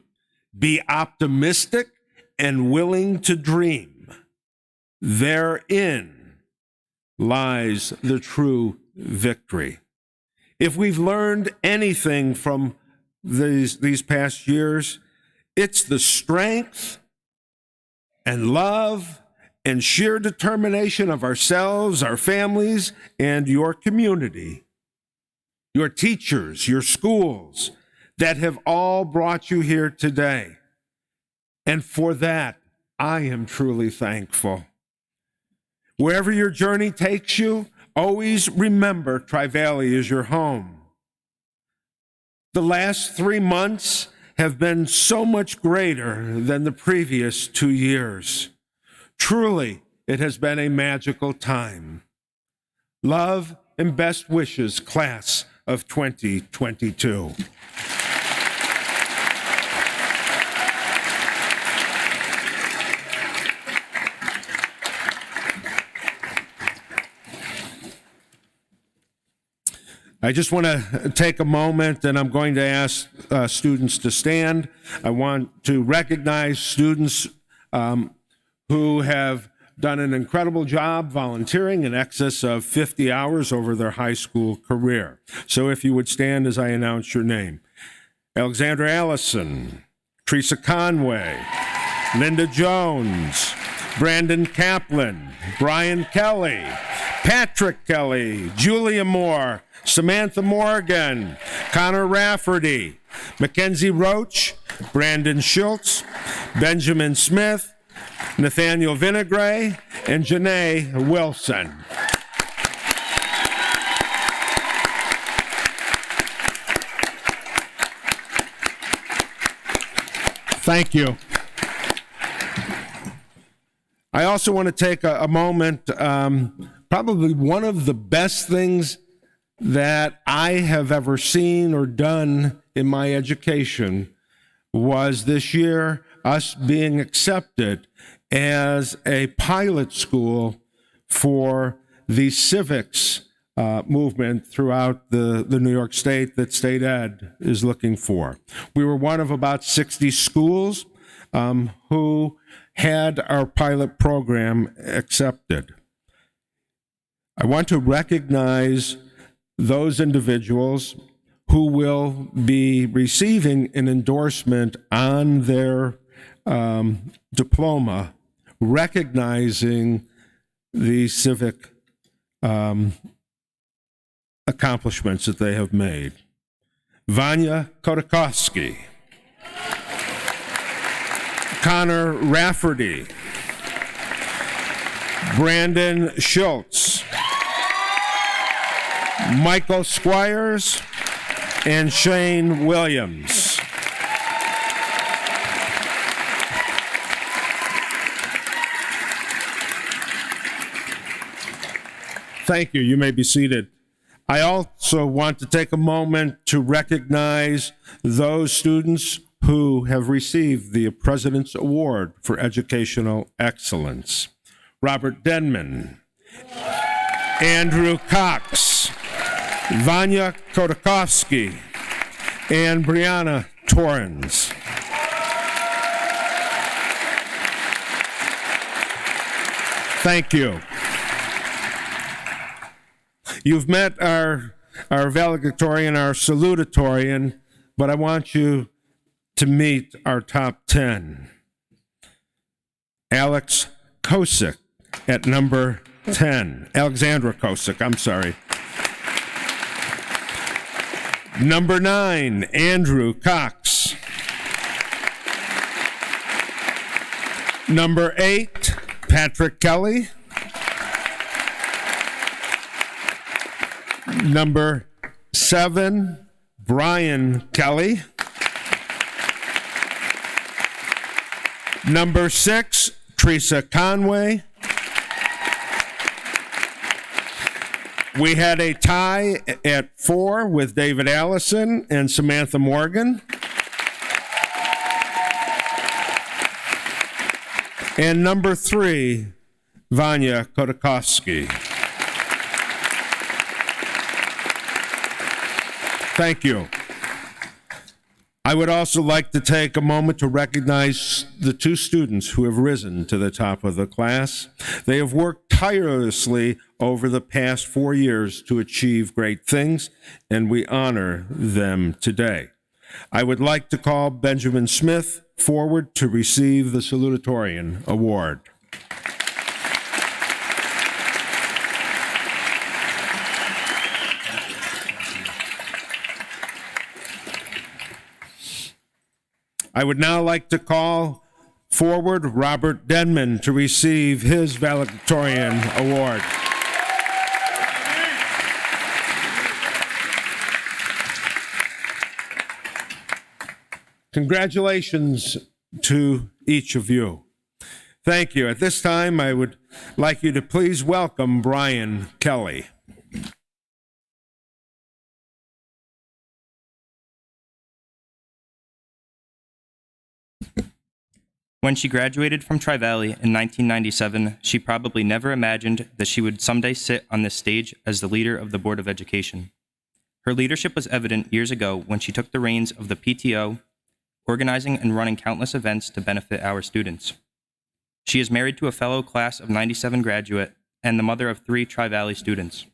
be optimistic and willing to dream. Therein lies the true victory. If we've learned anything from these past years, it's the strength and love and sheer determination of ourselves, our families, and your community, your teachers, your schools, that have all brought you here today. And for that, I am truly thankful. Wherever your journey takes you, always remember Tri-Valley is your home. The last 3 months have been so much greater than the previous 2 years. Truly, it has been a magical time. Love and best wishes, class of 2022. I just want to take a moment, and I'm going to ask students to stand. I want to recognize students who have done an incredible job volunteering in excess of 50 hours over their high school career. So if you would stand as I announce your name. Alexandra Allison, Teresa Conway, Linda Jones, Brandon Kaplan, Brian Kelly, Patrick Kelly, Julia Moore, Samantha Morgan, Connor Rafferty, Mackenzie Roach, Brandon Schultz, Benjamin Smith, Nathaniel Vinegray, and Janae Wilson. Thank you. I also want to take a moment, probably one of the best things that I have ever seen or done in my education was this year us being accepted as a pilot school for the civics movement throughout the New York State that State Ed is looking for. We were one of about 60 schools who had our pilot program accepted. I want to recognize those individuals who will be receiving an endorsement on their diploma, recognizing the civic accomplishments that they have made. Vanya Kodakovsky, Connor Rafferty, Brandon Schultz, Michael Squires, and Shane Williams. Thank you. You may be seated. I also want to take a moment to recognize those students who have received the President's Award for Educational Excellence. Robert Denman, Andrew Cox, Vanya Kodakovsky, and Brianna Torrens. Thank you. You've met our valedictorian, our salutatorian, but I want you to meet our top 10. Alex Kosick at number 10. Alexandra Kosick, I'm sorry. Number 9, Andrew Cox. Number 8, Patrick Kelly. Number 7, Brian Kelly. Number 6, Teresa Conway. We had a tie at 4 with David Allison and Samantha Morgan. And number 3, Vanya Kodakovsky. Thank you. I would also like to take a moment to recognize the 2 students who have risen to the top of the class. They have worked tirelessly over the past 4 years to achieve great things, and we honor them today. I would like to call Benjamin Smith forward to receive the Salutatorian Award. I would now like to call forward Robert Denman to receive his Valedictorian Award. Congratulations to each of you. Thank you. At this time, I would like you to please welcome Brian Kelly. When she graduated from Tri-Valley in 1997, she probably never imagined that she would someday sit on this stage as the leader of the Board of Education. Her leadership was evident years ago when she took the reins of the PTO, organizing and running countless events to benefit our students. She is married to a fellow class of 97 graduate and the mother of 3 Tri-Valley students.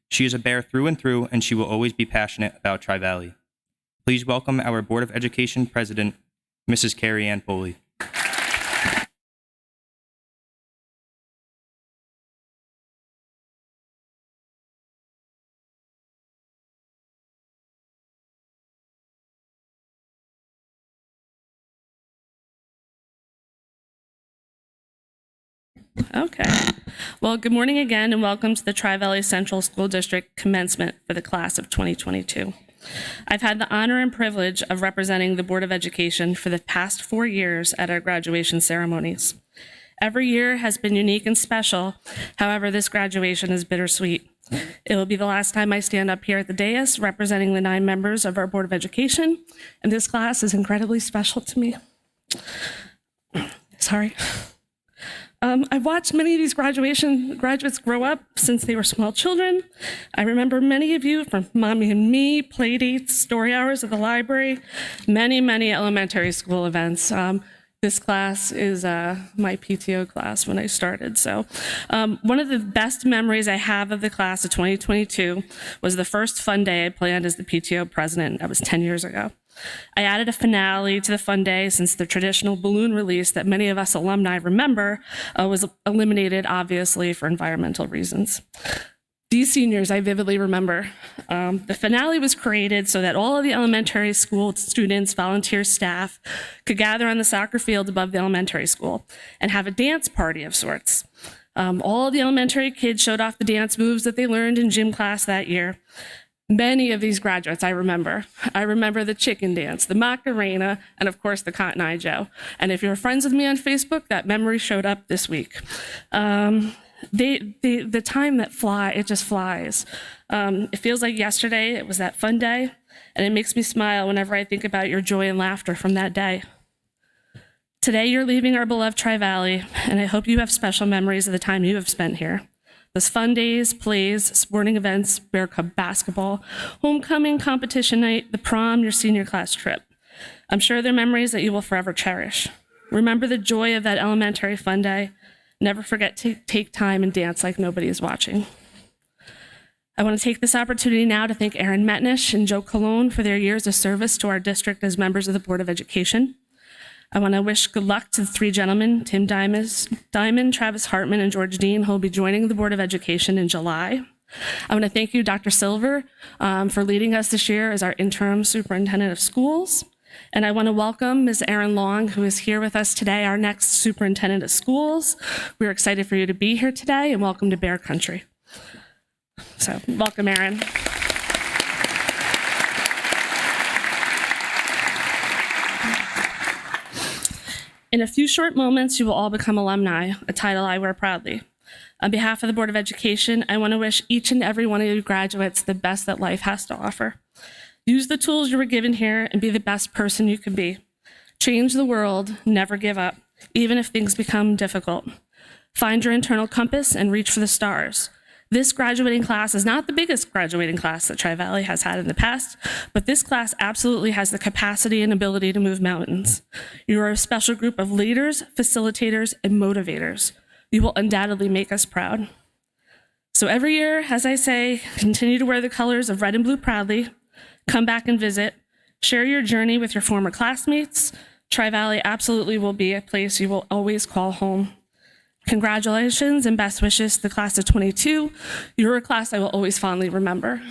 She is a Bear through and through, and she will always be passionate about Tri-Valley. Please welcome our Board of Education President, Mrs. Carrie Ann Foley. Okay. Well, good morning again, and welcome to the Tri-Valley Central School District commencement for the class of 2022. I've had the honor and privilege of representing the Board of Education for the past 4 years at our graduation ceremonies. Every year has been unique and special. However, this graduation is bittersweet. It will be the last time I stand up here at the dais representing the 9 members of our Board of Education, and this class is incredibly special to me. Sorry. I've watched many of these graduates grow up since they were small children. I remember many of you from Mommy and Me, play dates, story hours at the library, many elementary school events. This class is my PTO class when I started. So one of the best memories I have of the class of 2022 was the first fun day I planned as the PTO president. That was 10 years ago. I added a finale to the fun day since the traditional balloon release that many of us alumni remember was eliminated, obviously, for environmental reasons. These seniors I vividly remember. The finale was created so that all of the elementary school students, volunteer staff, could gather on the soccer field above the elementary school and have a dance party of sorts. All of the elementary kids showed off the dance moves that they learned in gym class that year. Many of these graduates I remember. I remember the chicken dance, the Macarena, and of course the Cotton Eye Joe. And if you're friends with me on Facebook, that memory showed up this week. The time it just flies. It feels like yesterday, it was that fun day, and it makes me smile whenever I think about your joy and laughter from that day. Today you're leaving our beloved Tri-Valley, and I hope you have special memories of the time you have spent here. Those fun days, plays, sporting events, Bear Cub basketball, homecoming, competition night, the prom, your senior class trip. I'm sure they're memories that you will forever cherish. Remember the joy of that elementary fun day. Never forget to take time and dance like nobody is watching. I want to take this opportunity now to thank Aaron Metnish and Joe Colon for their years of service to our district as members of the Board of Education. I want to wish good luck to the three gentlemen, Tim Diamond, Travis Hartman, and George Dean, who will be joining the Board of Education in July. I want to thank you, Dr. Silver, for leading us this year as our interim superintendent of schools. And I want to welcome Ms. Erin Long, who is here with us today, our next superintendent of schools. We're excited for you to be here today, and welcome to Bear Country. So, welcome, Erin. In a few short moments, you will all become alumni, a title I wear proudly. On behalf of the Board of Education, I want to wish each and every one of you graduates the best that life has to offer. Use the tools you were given here and be the best person you can be. Change the world, never give up, even if things become difficult. Find your internal compass and reach for the stars. This graduating class is not the biggest graduating class that Tri-Valley has had in the past, but this class absolutely has the capacity and ability to move mountains. You are a special group of leaders, facilitators, and motivators. You will undoubtedly make us proud. So every year, as I say, continue to wear the colors of red and blue proudly. Come back and visit. Share your journey with your former classmates. Tri-Valley absolutely will be a place you will always call home. Congratulations and best wishes to the class of 22. You're a class I will always fondly remember.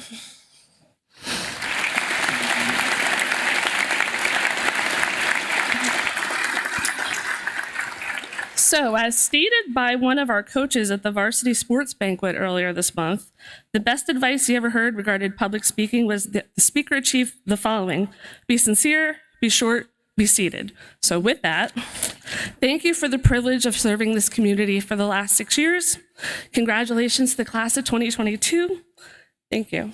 So, as stated by one of our coaches at the varsity sports banquet earlier this month, the best advice he ever heard regarding public speaking was that the speaker achieved the following: be sincere, be short, be seated. So with that, thank you for the privilege of serving this community for the last 6 years. Congratulations to the class of 2022. Thank you.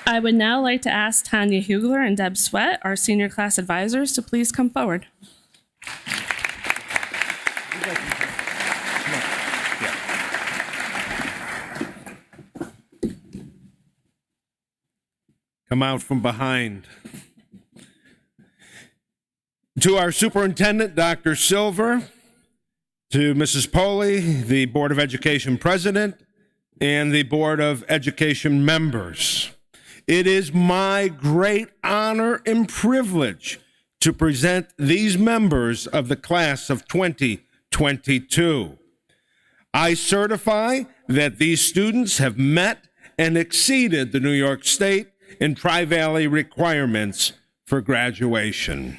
I would now like to ask Tanya Hugler and Deb Sweat, our senior class advisors, to please come forward. Come out from behind. To our superintendent, Dr. Silver, to Mrs. Poley, the Board of Education president, and the Board of Education members. It is my great honor and privilege to present these members of the class of 2022. I certify that these students have met and exceeded the New York State and Tri-Valley requirements for graduation.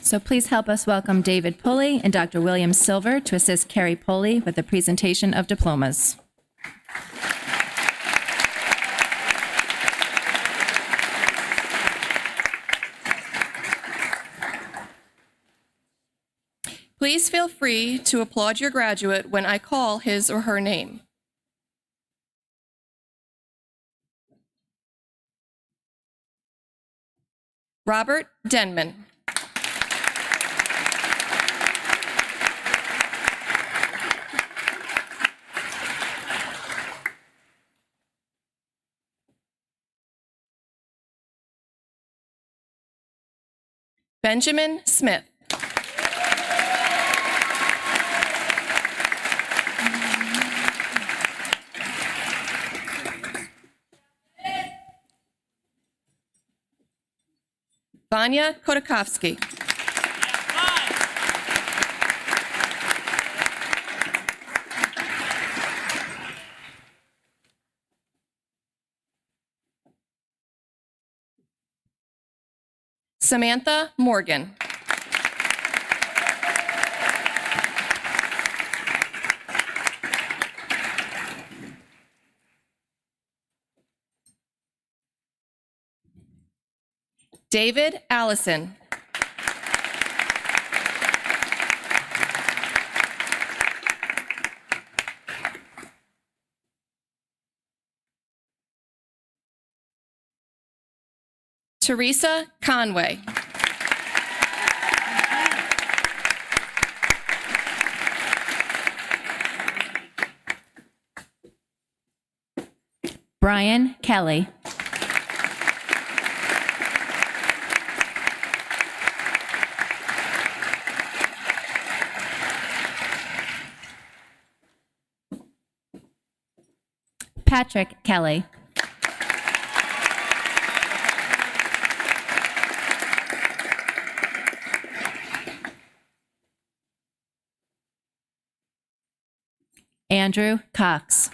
So please help us welcome David Pulley and Dr. William Silver to assist Carrie Pulley with the presentation of diplomas. Please feel free to applaud your graduate when I call his or her name. Robert Denman. Benjamin Smith. Vanya Kodakovsky. Samantha Morgan. David Allison. Teresa Conway. Brian Kelly. Patrick Kelly. Andrew Cox.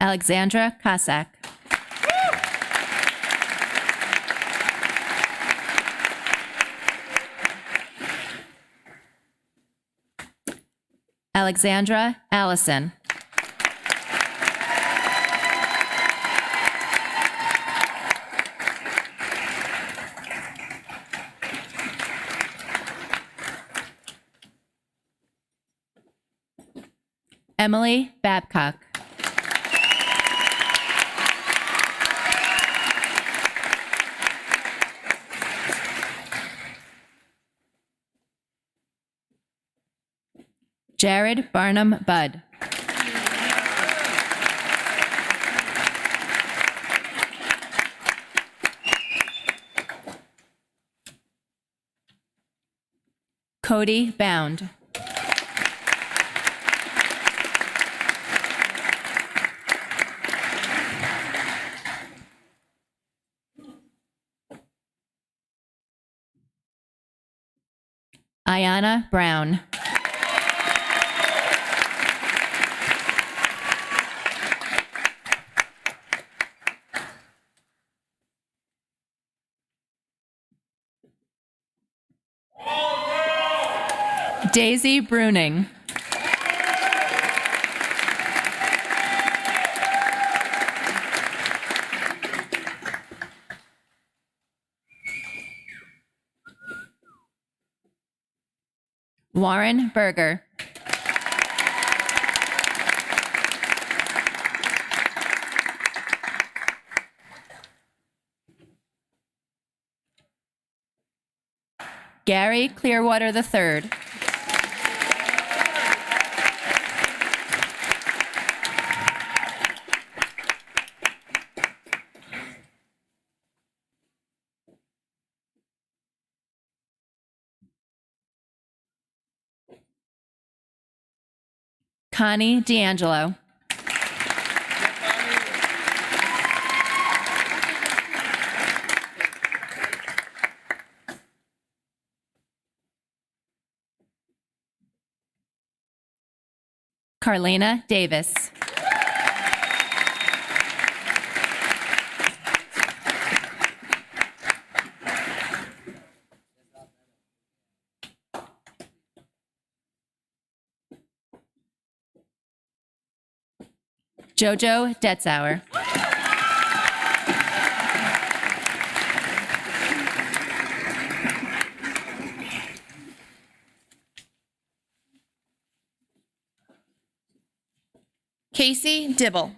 Alexandra Cossack. Alexandra Allison. Emily Babcock. Jared Barnum Budd. Cody Bound. Ayana Brown. Daisy Bruning. Warren Berger. Gary Clearwater III. Connie D'Angelo. Carlena Davis. Jojo Detzauer. Casey Dibble.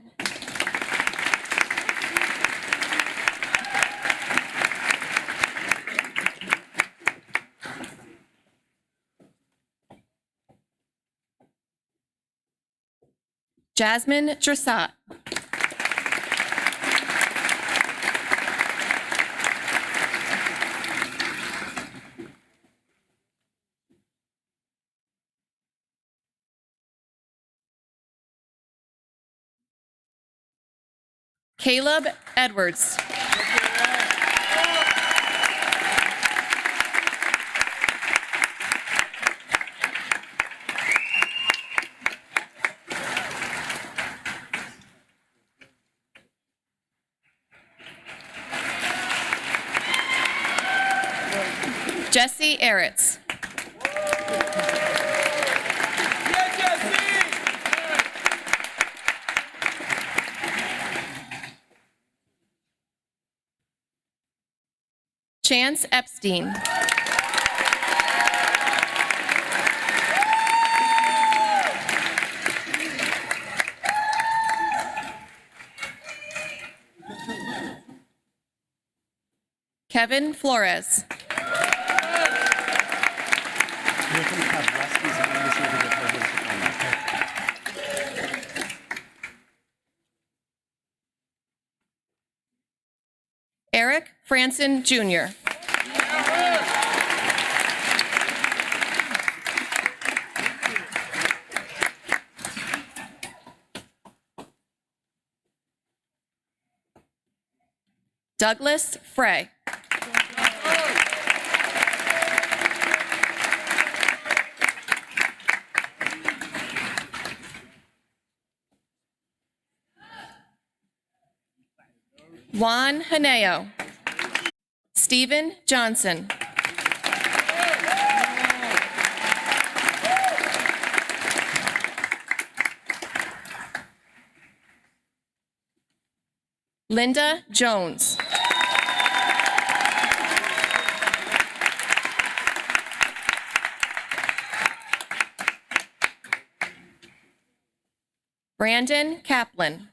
Jasmine Dressat. Caleb Edwards. Jesse Eritz. Chance Epstein. Kevin Flores. Eric Franson Jr. Douglas Frey. Juan Haneo. Stephen Johnson. Linda Jones. Brandon Kaplan.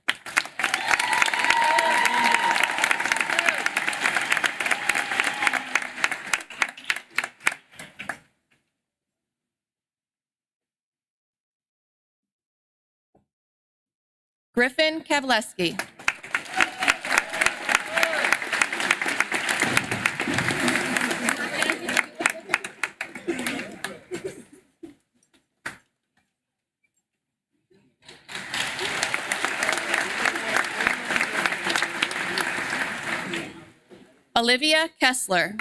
Griffin Kavleski. Olivia Kessler.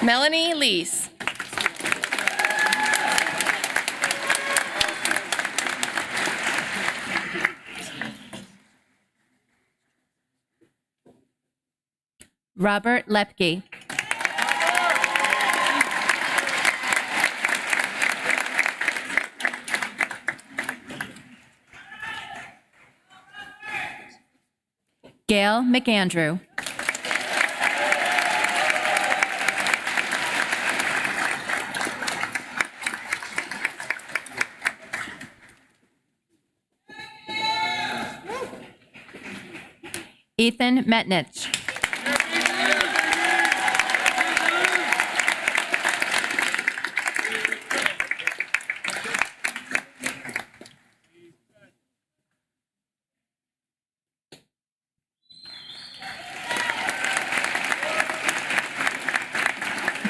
Melanie Lees. Robert Lepke. Gail McAndrew. Ethan Metnich.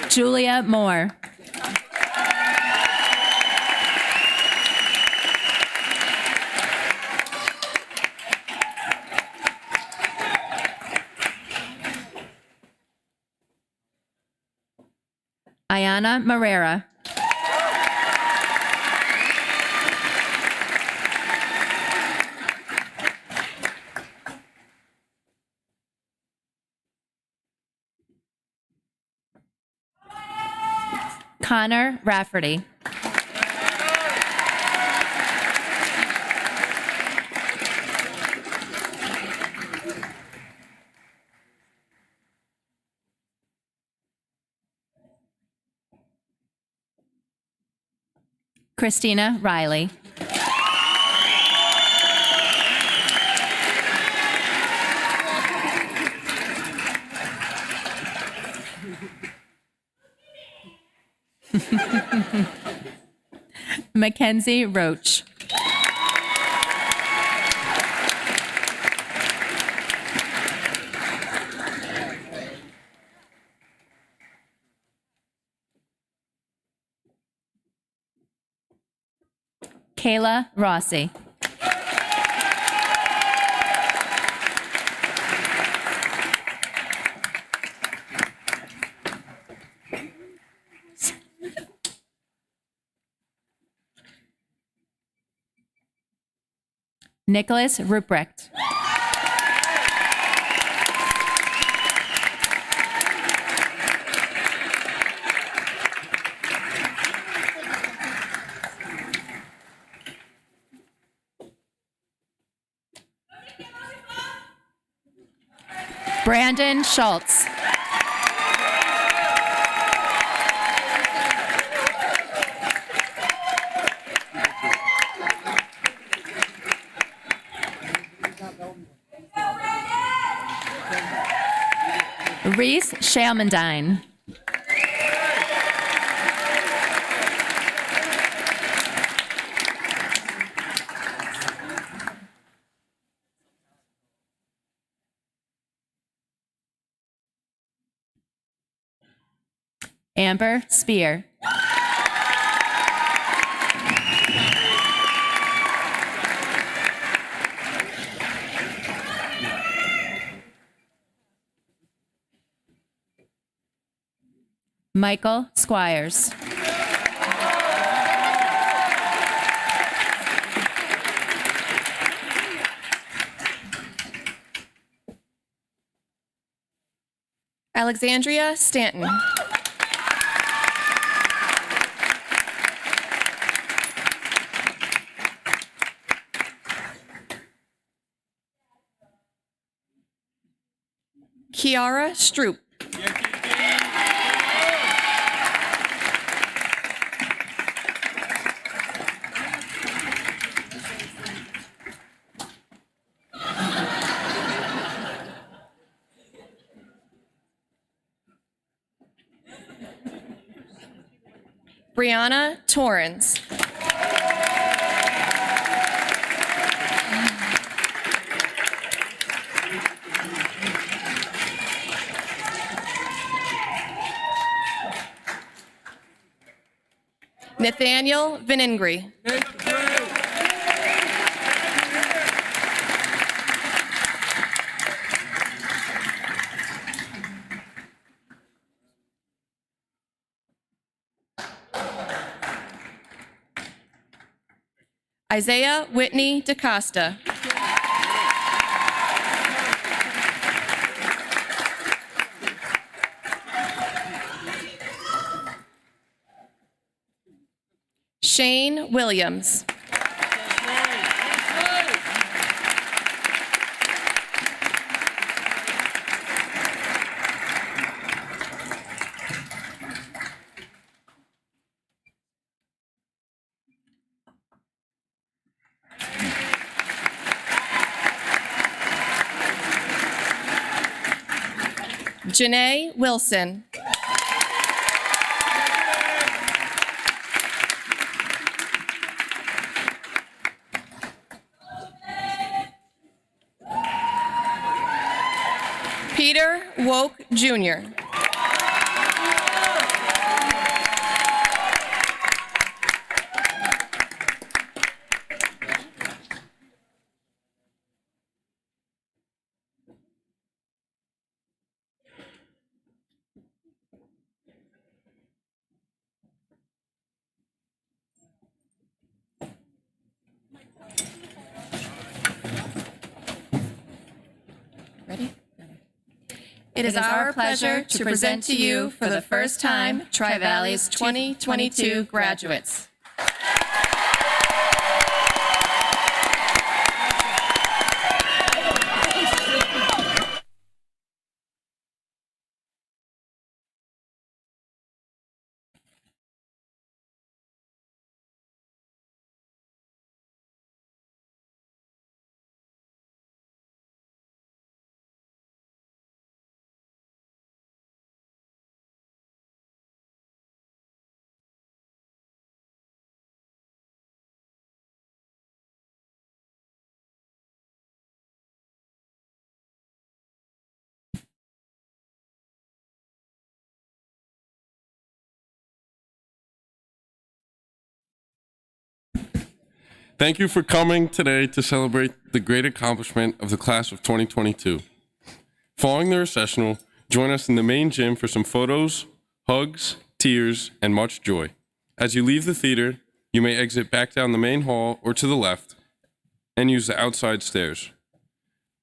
Julia Moore. Ayana Marrera. Connor Rafferty. Christina Riley. Mackenzie Roach. Kayla Rossi. Nicholas Ruprecht. Brandon Schultz. Reese Shalmandine. Amber Spear. Michael Squires. Alexandria Stanton. Kiara Stroop. Brianna Torrens. Nathaniel Viningri. Isaiah Whitney DaCosta. Shane Williams. Janae Wilson. Peter Woke Jr. Ready? It is our pleasure to present to you for the first time Tri-Valley's 2022 graduates. Thank you for coming today to celebrate the great accomplishment of the class of 2022. Following the recessional, join us in the main gym for some photos, hugs, tears, and much joy. As you leave the theater, you may exit back down the main hall or to the left and use the outside stairs.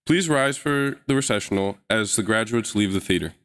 Please rise for the recessional as the graduates leave the theater.